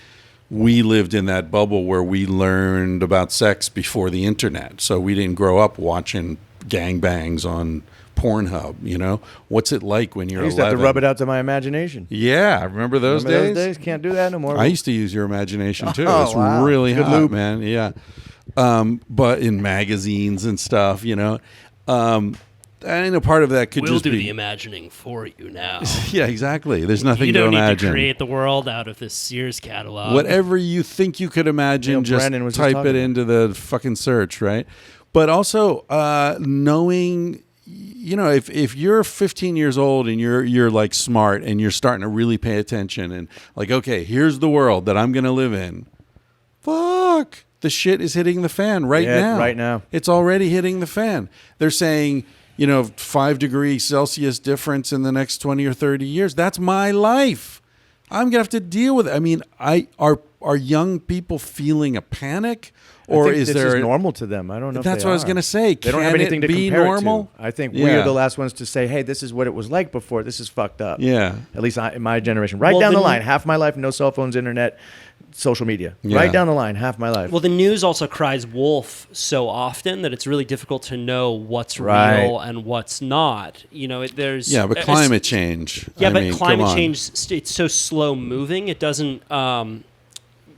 we lived in that bubble where we learned about sex before the internet. So we didn't grow up watching gangbangs on Pornhub, What's it like when you're 11? I used to have to rub it out to my imagination. Yeah, remember those days? Can't do that no more. I used to use your imagination too. It's really good hot, loop. man. Yeah. But in magazines and stuff, I know part of that could we'll just be... We'll do the imagining for you now. Yeah, exactly. There's nothing to imagine. You don't need to create the world out of this Sears catalog. Whatever you think you could imagine, just type it into the fucking search, right? But also knowing, if you're 15 years old and you're like smart and you're starting to really pay attention and like, okay, here's the world that I'm going to live in. Fuck. The shit is hitting the fan now. Right now. It's already hitting the fan. They're saying... 5 degrees Celsius difference in the next 20 or 30 years. That's my life. I'm going to have to deal with it. I mean, are young people feeling a panic? Or is this is normal to them? I don't know. That's what I was going to say. They don't have anything to compare normal? it to. I think we are the last ones to say, hey, this is what it was like before. This is fucked up. Yeah. At least in my generation. Down the line, half my life, no cell phones, internet, social media. Yeah. Right down the line, half my life. Well, the news also cries wolf so often that it's really difficult to know what's real and what's not. There's... Yeah, but climate change. Yeah, but climate change, it's so slow moving. It doesn't...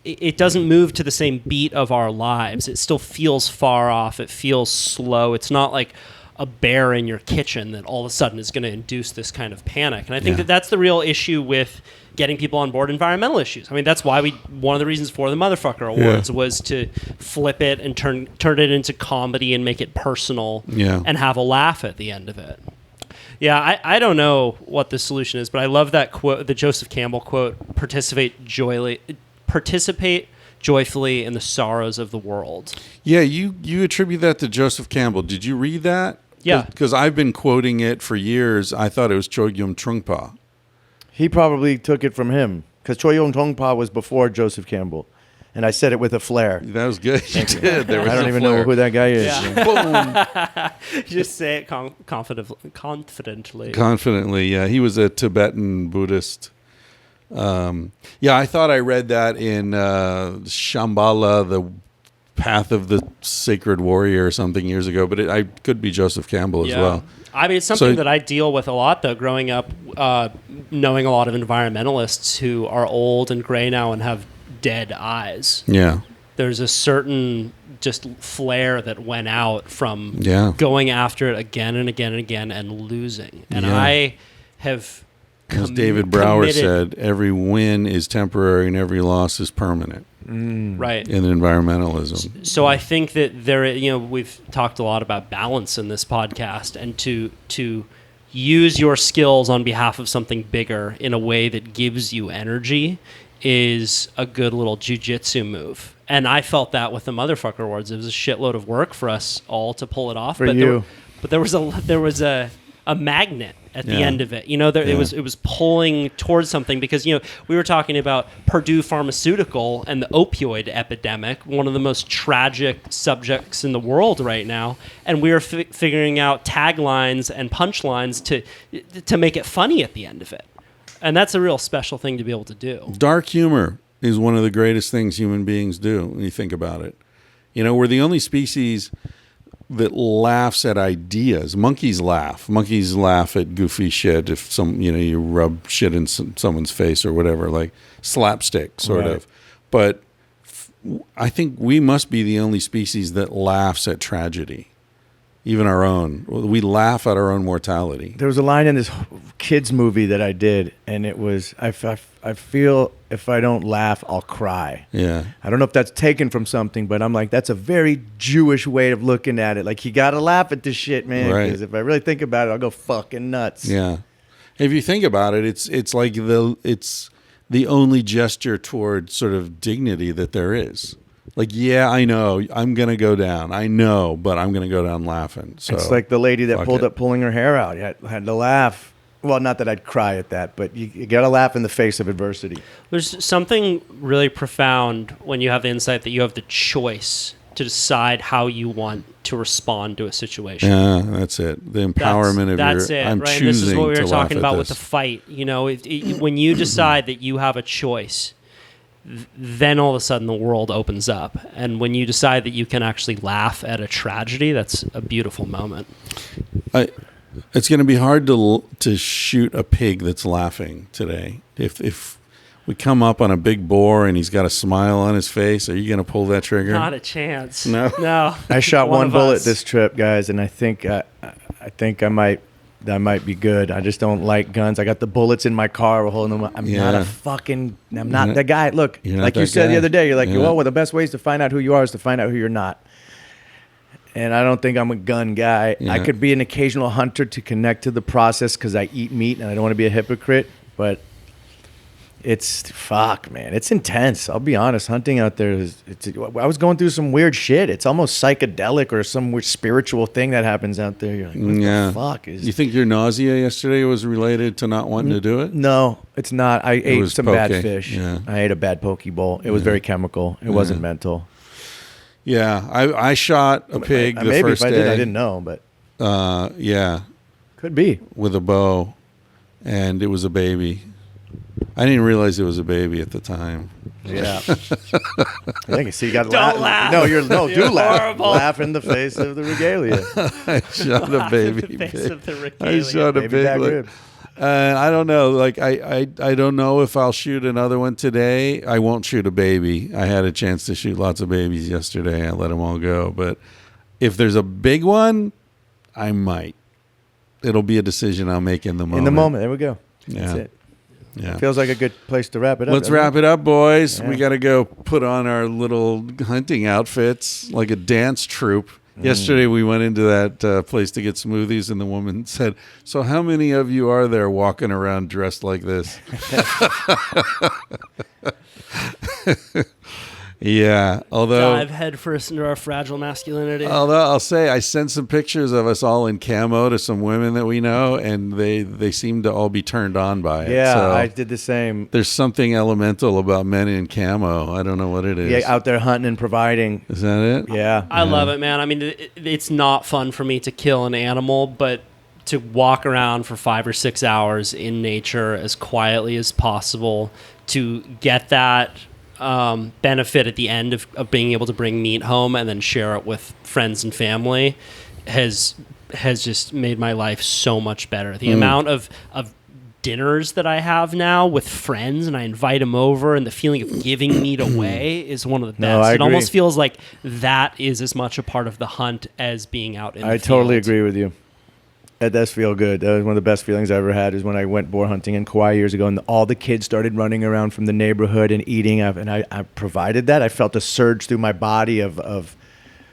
It doesn't move to the same beat of our lives. It still feels far off. It feels slow. It's not like a bear in your kitchen that all of a sudden is going to induce this kind of panic. And I think that's the real issue with getting people on board environmental issues. I mean, that's why one of the reasons for the Motherfucker Awards was to flip it and turn it into comedy and make it personal and have a laugh at the end of it. Yeah, I don't know what the solution is, but I love that quote, the Joseph Campbell quote, participate joyfully in the sorrows of the world. Yeah, you attribute that to Joseph Campbell. Did you read that? Yeah. Because I've been quoting it for years. I thought it was Chogyam Trungpa. He probably took it from him, because Chogyam Trungpa was before Joseph Campbell. And I said it with a flair. That was good. You did. There was I don't even know who that guy is. Yeah. Boom. Just say it confidently. Confidently, yeah. He was a Tibetan Buddhist. I thought I read that in Shambhala, the Path of the Sacred Warrior or something years ago, but I could be Joseph Campbell as well. I mean, it's something that I deal with a lot, though, growing up, knowing a lot of environmentalists who are old and gray now and have dead eyes. Yeah. There's a certain just flare that went out from going after it again and again and again and losing. And I have... As David Brower said, every win is temporary and every loss is permanent. Right. In environmentalism. So I think that we've talked a lot about balance in this podcast, and to use your skills on behalf of something bigger in a way that gives you energy is a good little jujitsu move. And I felt that with the Motherfucker Awards. It was a shitload of work for us all to pull it off. But there was a magnet at the end of it. It was pulling towards something, because we were talking about Purdue Pharmaceutical and the opioid epidemic, one of the most tragic subjects in the world right now, and we were figuring out taglines and punchlines to make it funny at the end of it. And that's a real special thing to be able to do. Dark humor is one of the greatest things human beings do when you think about it. We're the only species that laughs at ideas. Monkeys laugh. Monkeys laugh at goofy shit. If you rub shit in someone's face or whatever, like slapstick sort of. But I think we must be the only species that laughs at tragedy, even our own. We laugh at our own mortality. There was a line in this kids movie that I did, and it was, I feel if I don't laugh, I'll cry. Yeah. I don't know if that's taken from something, but I'm like, that's a very Jewish way of looking at it. Like, you got to laugh at this shit, man. Right. Because if I really think about it, I'll go fucking nuts. Yeah. If you think about it, it's like it's the only gesture toward sort of dignity that there is. Like, I know I'm going to go down. I know, but I'm going to go down laughing. So it's like the lady that pulled up pulling her hair out. You had to laugh. Well, not that I'd cry at that, but you got to laugh in the face of adversity. There's something really profound when you have the insight that you have the choice to decide how you want to respond to a situation. Yeah, that's it. The empowerment I'm right? choosing to laugh at this. This is what we were talking about with the fight. When you decide that you have a choice, then all of a sudden the world opens up. And when you decide that you can actually laugh at a tragedy, that's a beautiful moment. It's going to be hard to shoot a pig that's laughing today. If we come up on a big boar and he's got a smile on his face, are you going to pull that trigger? Not a chance. No. I shot one bullet this trip, guys, and I think I might be good. I just don't like guns. I got the bullets in my car. We're holding them. I'm not the guy. Look, like you said the other day, you're like, well, the best ways to find out who you are is to find out who you're not. And I don't think I'm a gun guy. Yeah. I could be an occasional hunter to connect to the process because I eat meat and I don't want to be a hypocrite. But man. It's intense. I'll be honest. Hunting out there I was going through some weird shit. It's almost psychedelic or some weird spiritual thing that happens out there. You're like, what the fuck is... You think your nausea yesterday was related to not wanting to do it? No, it's not. I ate some bad fish. Yeah. I ate a bad poke bowl. It was very chemical. It wasn't mental. Yeah, I shot a pig the first day. Maybe if I didn't know, but... Could be. With a bow, and it was a baby. I didn't realize it was a baby at the time. Yeah. I think so. You got to laugh. No, do laugh. Horrible. Laugh in the face of the regalia. I shot a baby pig. I shot a pig. I don't know. Like I don't know if I'll shoot another one today. I won't shoot a baby. I had a chance to shoot lots of babies yesterday. I let them all go. But if there's a big one, I might. It'll be a decision I'll make in the moment. In the moment. There we go. Yeah. That's it. Yeah. Feels like a good place to wrap it up. Let's wrap it up, boys. Yeah. We got to go put on our little hunting outfits like a dance troupe. Yesterday we went into that place to get smoothies, and the woman said, "So how many of you are there walking around dressed like this?" Yeah, although dive headfirst into our fragile masculinity. Although I'll say I sent some pictures of us all in camo to some women that we know, and they seem to all be turned on by it. Yeah, so I did the same. There's something elemental about men in camo. I don't know what it is. Yeah, out there hunting and providing. Is that it? Yeah, I love it, man. I mean, it's not fun for me to kill an animal, but to walk around for 5 or 6 hours in nature as quietly as possible, to get that benefit at the end of being able to bring meat home and then share it with friends and family has just made my life so much better. The amount of dinners that I have now with friends, and I invite them over, and the feeling of giving meat away is one of the best. No, I it agree. almost feels like that is as much a part of the hunt as being out in the field. I totally agree with you. That does feel good. That was one of the best feelings I ever had is when I went boar hunting in Kauai years ago, and all the kids started running around from the neighborhood and eating. And I provided that. I felt a surge through my body of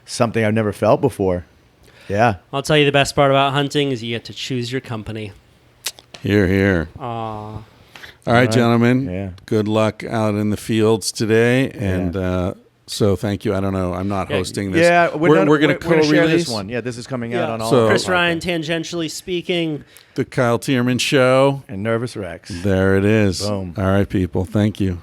something I've never felt before. Yeah. I'll tell you the best part about hunting is you get to choose your company. Here, here. Aww. All right, gentlemen. Yeah. Good luck out in the fields today. And so thank you. I don't know. I'm not hosting this. Yeah, we're going to co-release share this one. Yeah, this is coming out on all So- of Chris our Ryan, tangentially speaking. The Kyle Thiermann Show. and Nervous Rex. There it is. Boom. All right, people. Thank you.